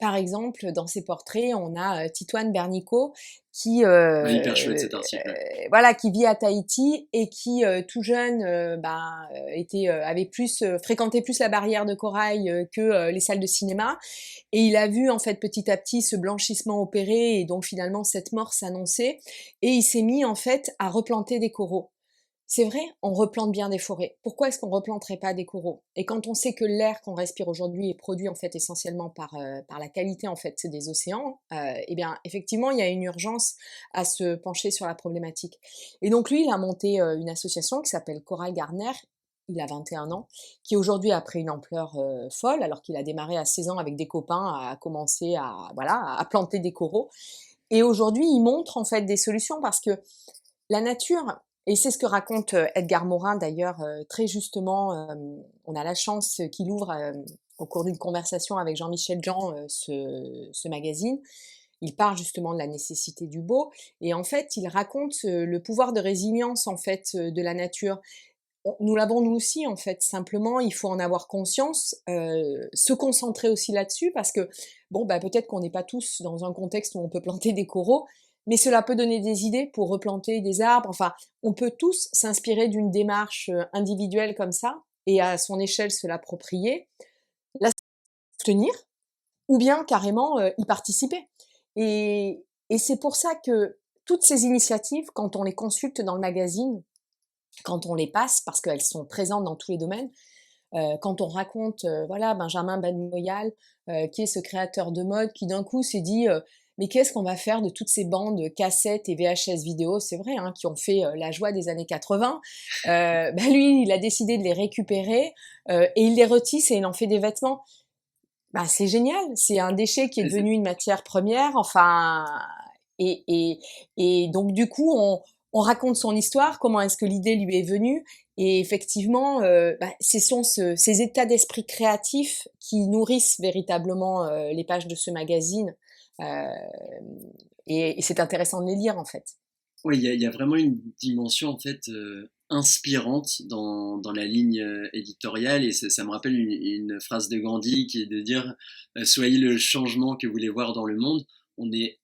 Par exemple, dans ces portraits, on a Titoine Bernico qui, Ouais, hyper chouette cet article. voilà, qui vit à Tahiti et qui, tout jeune, était, avait plus, fréquentait plus la barrière de corail que les salles de cinéma. Et il a vu en fait petit à petit ce blanchissement opérer et donc finalement cette mort s'annoncer. Et il s'est mis en fait à replanter des coraux. C'est vrai, on replante bien des forêts. Pourquoi est-ce qu'on replanterait pas des coraux? Et quand on sait que l'air qu'on respire aujourd'hui est produit en fait essentiellement par la qualité en fait des océans, eh bien effectivement il y a une urgence à se pencher sur la problématique. Et donc lui, il a monté une association qui s'appelle Coral Garner. Il a 21 ans, qui aujourd'hui a pris une ampleur folle, alors qu'il a démarré à 16 ans avec des copains, à commencer à voilà à planter des coraux. Et aujourd'hui, il montre en fait des solutions parce que la nature, et c'est ce que raconte Edgar Morin d'ailleurs très justement, on a la chance qu'il ouvre au cours d'une conversation avec Jean-Michel Jean ce magazine. Il parle justement de la nécessité du beau et en fait il raconte le pouvoir de résilience en fait de la nature. Nous l'avons nous aussi en fait, simplement il faut en avoir conscience, se concentrer aussi là-dessus parce que bon bah peut-être qu'on n'est pas tous dans un contexte où on peut planter des coraux, mais cela peut donner des idées pour replanter des arbres. Enfin, on peut tous s'inspirer d'une démarche individuelle comme ça et à son échelle se l'approprier, la soutenir ou bien carrément y participer. Et c'est pour ça que toutes ces initiatives, quand on les consulte dans le magazine, quand on les passe, parce qu'elles sont présentes dans tous les domaines, quand on raconte, voilà, Benjamin Benmoyal, qui est ce créateur de mode qui d'un coup s'est dit, «Mais qu'est-ce qu'on va faire de toutes ces bandes cassettes et VHS vidéo?» C'est vrai, hein, qui ont fait, la joie des années 80. Lui, il a décidé de les récupérer, et il les retisse et il en fait des vêtements. Bah, c'est génial, c'est un déchet qui est Ouais, devenu une matière première, enfin et et et donc du coup, on raconte son histoire, comment est-ce que l'idée lui est venue et effectivement, ce sont ces états d'esprit créatifs qui nourrissent véritablement, les pages de ce magazine, hem et c'est intéressant de les lire, en fait. oui, il y a vraiment une dimension en fait inspirante dans la ligne éditoriale et ça me rappelle une phrase de Gandhi qui est de dire soyez le changement que vous voulez voir dans le monde. On est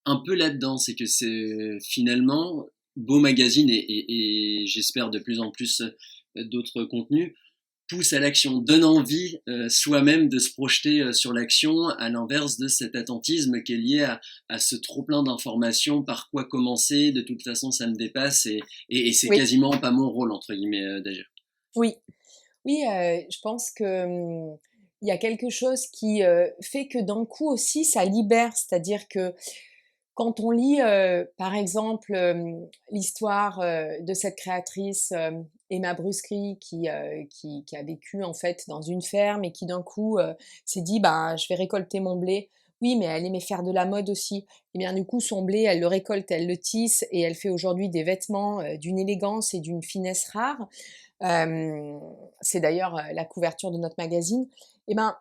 un peu là-dedans, c'est que c'est finalement Beau Magazine et j'espère de plus en plus d'autres contenus pousse à l'action, donne envie soi-même de se projeter sur l'action, à l'inverse de cet attentisme qui est lié à ce trop-plein d'informations, par quoi commencer, de toute façon ça me dépasse et c'est Oui, quasiment pas mon rôle, entre guillemets, d'agir. oui, oui, je pense que, il y a quelque chose qui, fait que d'un coup aussi ça libère. C'est-à-dire que Quand on lit, par exemple, l'histoire, de cette créatrice, Emma Bruschi qui a vécu en fait dans une ferme et qui d'un coup, s'est dit: «Bah, je vais récolter mon blé». Oui, mais elle aimait faire de la mode aussi. Et bien du coup, son blé, elle le récolte, elle le tisse et elle fait aujourd'hui des vêtements, d'une élégance et d'une finesse rare. Hem, c'est d'ailleurs, la couverture de notre magazine. Et ben,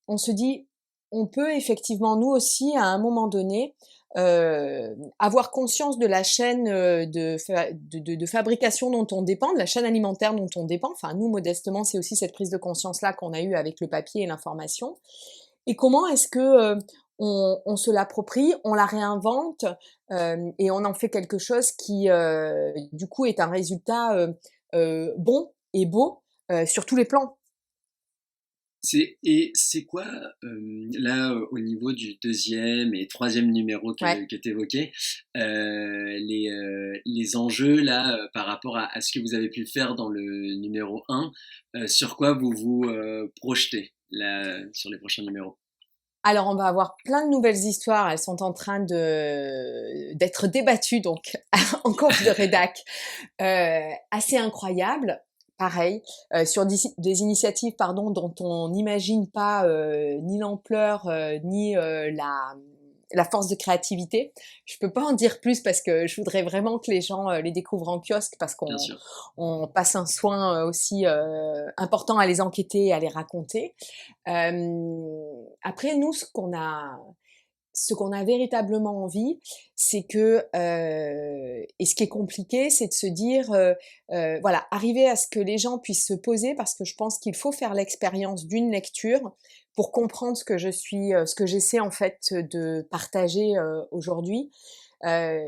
on se dit: «On peut effectivement nous aussi à un moment donné, avoir conscience de la chaîne, de fabrication dont on dépend, de la chaîne alimentaire dont on dépend». Enfin nous modestement, c'est aussi cette prise de conscience-là qu'on a eue avec le papier et l'information. Et comment est-ce que, on se l'approprie, on la réinvente, et on en fait quelque chose qui, du coup est un résultat, bon et beau, sur tous les plans. C'est quoi, là, au niveau du deuxième et troisième numéro Ouais. que tu évoquais, les enjeux là, par rapport à ce que vous avez pu faire dans le numéro un, sur quoi vous vous, projetez là, sur les prochains numéros? Alors, on va avoir plein de nouvelles histoires. Elles sont en train d'être débattues, donc en cours de rédac, assez incroyables. Pareil, sur des initiatives, pardon, dont on n'imagine pas ni l'ampleur ni la force de créativité. Je peux pas en dire plus parce que je voudrais vraiment que les gens les découvrent en kiosque parce Bien qu'on sûr. on passe un soin aussi important à les enquêter et à les raconter. Après nous, ce qu'on a véritablement envie, c'est que, et ce qui est compliqué, c'est de se dire, voilà, arriver à ce que les gens puissent se poser parce que je pense qu'il faut faire l'expérience d'une lecture pour comprendre ce que j'essaie en fait de partager, aujourd'hui. Heu,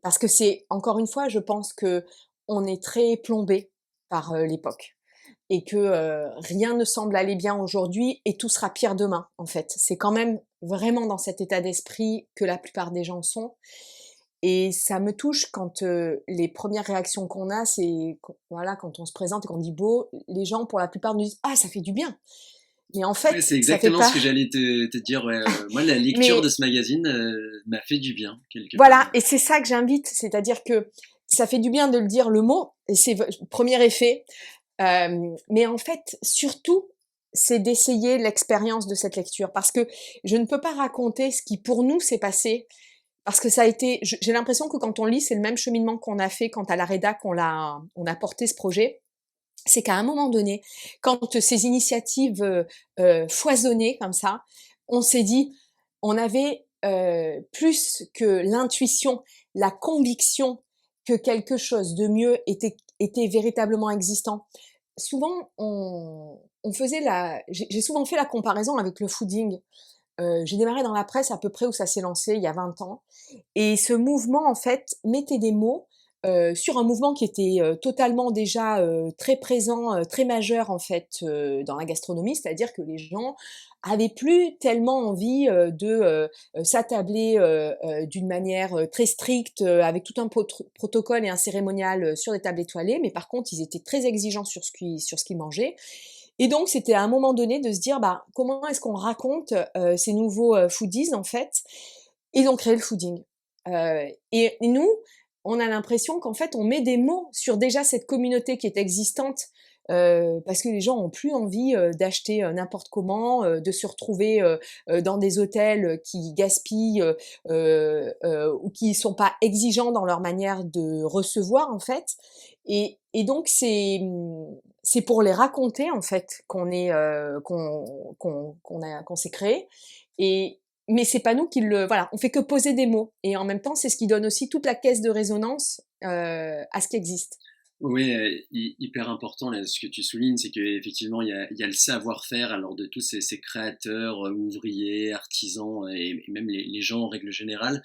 Parce que c'est encore une fois, je pense qu'on est très plombé par, l'époque et que rien ne semble aller bien aujourd'hui et tout sera pire demain, en fait. C'est quand même vraiment dans cet état d'esprit que la plupart des gens sont. Et ça me touche quand les premières réactions qu'on a, c'est voilà, quand on se présente et qu'on dit beau, les gens pour la plupart nous disent ah ça fait du bien. Mais en Ouais, fait, c'est ça fait exactement ce pas. que j'allais te dire, ouais, moi la lecture de Mais ce magazine, m'a fait du bien quelque part. voilà, et c'est ça que j'invite, c'est-à-dire que ça fait du bien de le dire le mot, et c'est premier effet. Mais en fait, surtout, c'est d'essayer l'expérience de cette lecture parce que je ne peux pas raconter ce qui pour nous s'est passé parce que ça a été j'ai l'impression que quand on lit, c'est le même cheminement qu'on a fait quand à la rédac on a porté ce projet. C'est qu'à un moment donné, quand ces initiatives, foisonnaient comme ça, on s'est dit on avait, plus que l'intuition, la conviction que quelque chose de mieux était véritablement existant. Souvent, on faisait j'ai souvent fait la comparaison avec le fooding. J'ai démarré dans la presse à peu près où ça s'est lancé il y a 20 ans et ce mouvement, en fait, mettait des mots, sur un mouvement qui était, totalement déjà, très présent, très majeur, en fait, dans la gastronomie. C'est-à-dire que les gens avaient plus tellement envie, s'attabler, d'une manière, très stricte, avec tout un protocole et un cérémonial, sur des tables étoilées. Mais par contre, ils étaient très exigeants sur ce qu'ils mangeaient et donc c'était à un moment donné de se dire: «Bah, comment est-ce qu'on raconte, ces nouveaux, foodies, en fait?» Ils ont créé le fooding. Et nous, on a l'impression qu'en fait, on met des mots sur déjà cette communauté qui est existante, parce que les gens ont plus envie, d'acheter, n'importe comment, de se retrouver, dans des hôtels, qui gaspillent, ou qui sont pas exigeants dans leur manière de recevoir, en fait. Et donc c'est pour les raconter, en fait, qu'on s'est créé. Et mais c'est pas nous qui le voilà, on fait que poser des mots et en même temps, c'est ce qui donne aussi toute la caisse de résonance, à ce qui existe. Oui, hyper important là, ce que tu soulignes, c'est qu'effectivement il y a le savoir-faire alors de tous ces créateurs, ouvriers, artisans et même les gens en règle générale.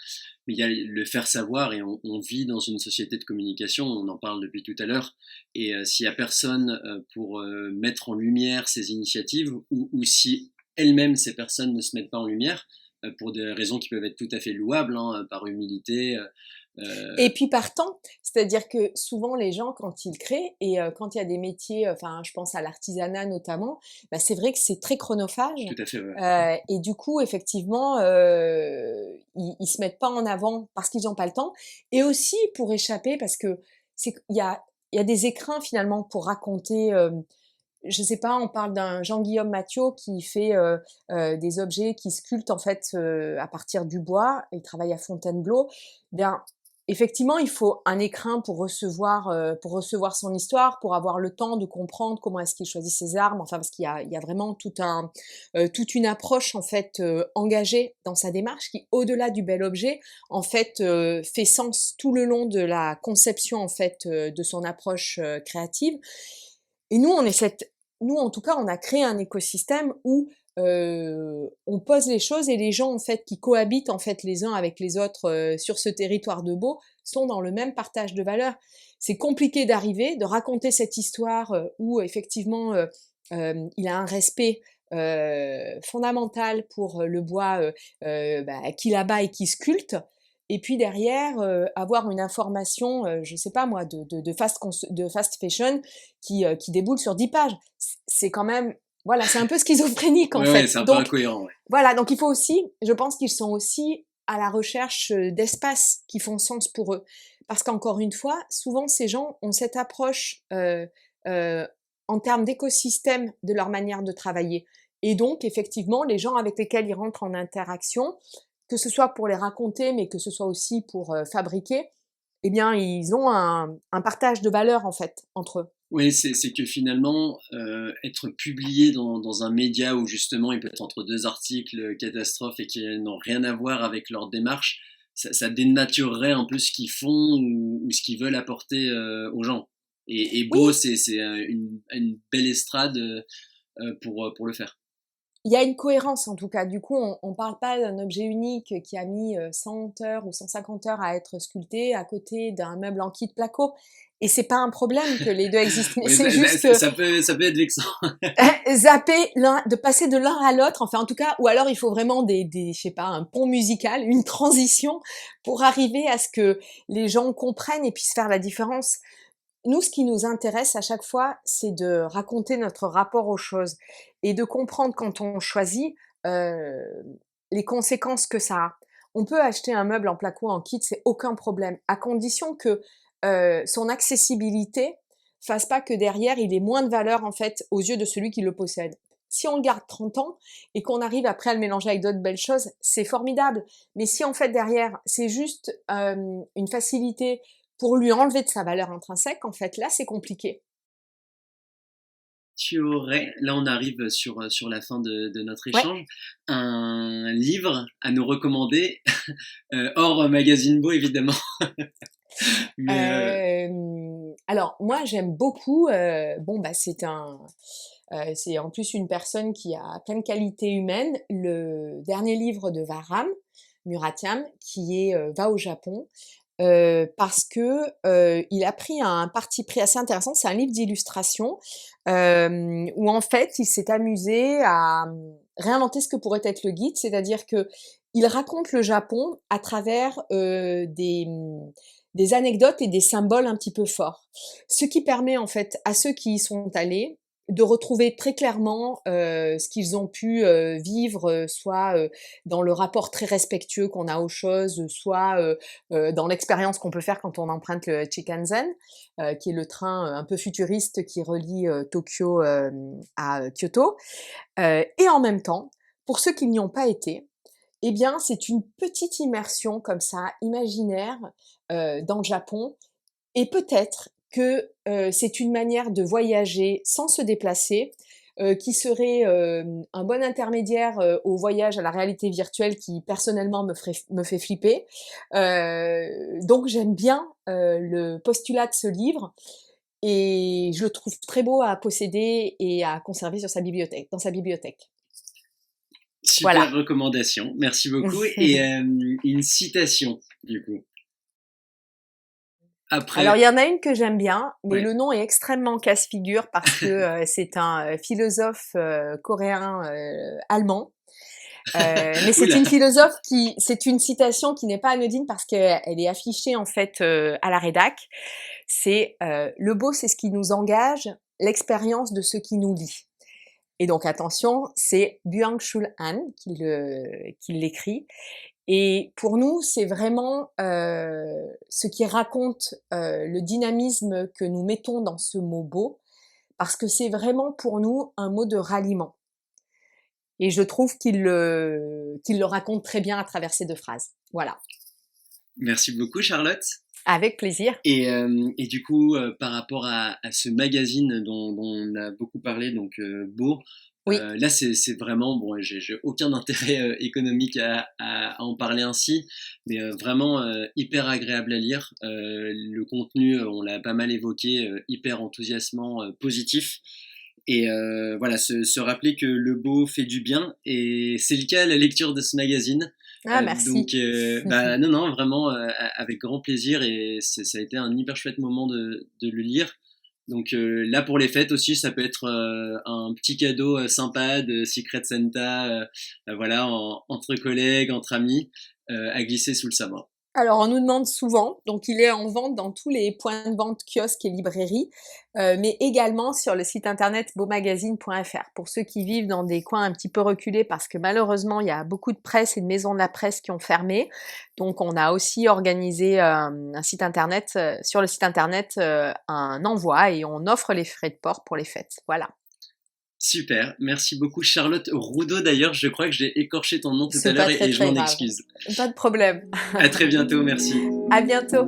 Mais il y a le faire savoir et on vit dans une société de communication, on en parle depuis tout à l'heure et s'il y a personne, pour, mettre en lumière ces initiatives ou si elles-mêmes ces personnes ne se mettent pas en lumière, pour des raisons qui peuvent être tout à fait louables, hein, par humilité, Et puis par temps, c'est-à-dire que souvent les gens quand ils créent et quand il y a des métiers, enfin je pense à l'artisanat notamment, bah, c'est vrai que c'est très chronophage, Tout à fait, ouais. et du coup effectivement, ils se mettent pas en avant parce qu'ils ont pas le temps et aussi pour échapper parce que c'est il y a des écrins finalement pour raconter, je sais pas, on parle d'un Jean-Guillaume Mathiot qui fait, des objets, qui sculpte en fait, à partir du bois. Il travaille à Fontainebleau. Bien, effectivement, il faut un écrin pour recevoir son histoire, pour avoir le temps de comprendre comment est-ce qu'il choisit ses armes. Enfin, parce qu'il y a vraiment toute une approche en fait, engagée dans sa démarche qui, au-delà du bel objet, en fait, fait sens tout le long de la conception en fait, de son approche, créative. Et nous, en tout cas, on a créé un écosystème où on pose les choses et les gens, en fait, qui cohabitent en fait les uns avec les autres sur ce territoire de Beau sont dans le même partage de valeurs. C'est compliqué d'arriver, de raconter cette histoire où effectivement il a un respect fondamental pour le bois qu'il abat et qui sculpte. Et puis derrière, avoir une information, je sais pas moi, de fast fashion qui déboule sur 10 pages. C'est quand même, voilà, c'est un peu schizophrénique en Ouais, ouais, fait. c'est un peu Donc incohérent, ouais. voilà, donc il faut aussi, je pense qu'ils sont aussi à la recherche d'espaces qui font sens pour eux. Parce qu'encore une fois, souvent ces gens ont cette approche euh, en termes d'écosystème de leur manière de travailler. Et donc, effectivement, les gens avec lesquels ils rentrent en interaction, que ce soit pour les raconter, mais que ce soit aussi pour fabriquer, eh bien, ils ont un partage de valeurs, en fait, entre eux. Oui, c'est que finalement, être publié dans un média où justement il peut être entre deux articles catastrophes et qui n'ont rien à voir avec leur démarche, ça dénaturerait un peu ce qu'ils font ou ce qu'ils veulent apporter aux gens. Et Beau, Oui, c'est une belle estrade pour le faire. il y a une cohérence en tout cas. Du coup, on parle pas d'un objet unique qui a mis 100 heures ou 150 heures à être sculpté à côté d'un meuble en kit placo. Et c'est pas un problème que les deux existent, mais Oui, c'est juste que ça peut être vexant. zapper de passer de l'un à l'autre, enfin en tout cas, ou alors il faut vraiment je sais pas, un pont musical, une transition pour arriver à ce que les gens comprennent et puissent faire la différence. Nous, ce qui nous intéresse à chaque fois, c'est de raconter notre rapport aux choses et de comprendre quand on choisit euh, les conséquences que ça a. On peut acheter un meuble en placo en kit, c'est aucun problème, à condition que son accessibilité fasse pas que derrière il ait moins de valeur en fait aux yeux de celui qui le possède. Si on le garde 30 ans et qu'on arrive après à le mélanger avec d'autres belles choses, c'est formidable. Mais si en fait derrière c'est juste une facilité pour lui enlever de sa valeur intrinsèque, en fait, là, c'est compliqué. Tu aurais, là on arrive sur la fin de notre Ouais. échange, un livre à nous recommander, hors magazine Beau évidemment, mais Alors, moi, j'aime beaucoup. Bon, bah, c'est en plus une personne qui a plein de qualités humaines. Le dernier livre de Varam Muratiam, qui est Va au Japon, parce que il a pris un parti pris assez intéressant. C'est un livre d'illustration où en fait il s'est amusé à réinventer ce que pourrait être le guide, c'est-à-dire que il raconte le Japon à travers des anecdotes et des symboles un petit peu forts, ce qui permet en fait à ceux qui y sont allés de retrouver très clairement ce qu'ils ont pu vivre, soit dans le rapport très respectueux qu'on a aux choses, soit dans l'expérience qu'on peut faire quand on emprunte le Shinkansen, qui est le train un peu futuriste qui relie Tokyo à Kyoto. Et en même temps, pour ceux qui n'y ont pas été, eh bien, c'est une petite immersion comme ça, imaginaire, dans le Japon. Et peut-être que c'est une manière de voyager sans se déplacer, qui serait un bon intermédiaire au voyage à la réalité virtuelle qui personnellement me fait flipper. Donc j'aime bien le postulat de ce livre et je le trouve très beau à posséder et à conserver sur sa bibliothèque, dans sa bibliothèque. super Voilà. recommandation, merci beaucoup. Et une citation du coup. Alors, Après, il y en a une que j'aime bien, mais ouais, le nom est extrêmement casse-figure parce que c'est un philosophe coréen allemand Mais c'est Oula. une philosophe c'est une citation qui n'est pas anodine parce qu'elle est affichée en fait à la rédac. C'est le beau, c'est ce qui nous engage, l'expérience de ce qui nous lie. Et donc attention, c'est Byung-Chul Han qui l'écrit. Et pour nous, c'est vraiment ce qui raconte le dynamisme que nous mettons dans ce mot beau, parce que c'est vraiment pour nous un mot de ralliement. Et je trouve qu'il le raconte très bien à travers ces deux phrases. Voilà. Merci beaucoup, Charlotte. Avec plaisir. Et du coup, par rapport à ce magazine dont on a beaucoup parlé, donc Beau, Oui. là c'est vraiment, bon, j'ai aucun intérêt économique à en parler ainsi, mais vraiment hyper agréable à lire. Le contenu, on l'a pas mal évoqué, hyper enthousiasmant, positif. Et voilà, se rappeler que le beau fait du bien, et c'est le cas à la lecture de ce magazine. Ah, merci. Donc, bah, non, vraiment, avec grand plaisir, et ça a été un hyper chouette moment de le lire. Donc là, pour les fêtes aussi, ça peut être un petit cadeau sympa de Secret Santa, voilà, entre collègues, entre amis, à glisser sous le sapin. Alors, on nous demande souvent, donc il est en vente dans tous les points de vente, kiosques et librairies, mais également sur le site internet beaumagazine.fr. Pour ceux qui vivent dans des coins un petit peu reculés, parce que malheureusement, il y a beaucoup de presse et de maisons de la presse qui ont fermé. Donc, on a aussi organisé un site internet, sur le site internet, un envoi, et on offre les frais de port pour les fêtes. Voilà. Super, merci beaucoup Charlotte Roudot. D'ailleurs, je crois que j'ai écorché ton nom tout à C'est l'heure, pas très et je très m'en grave. excuse. Pas de problème. À très bientôt, merci. À bientôt.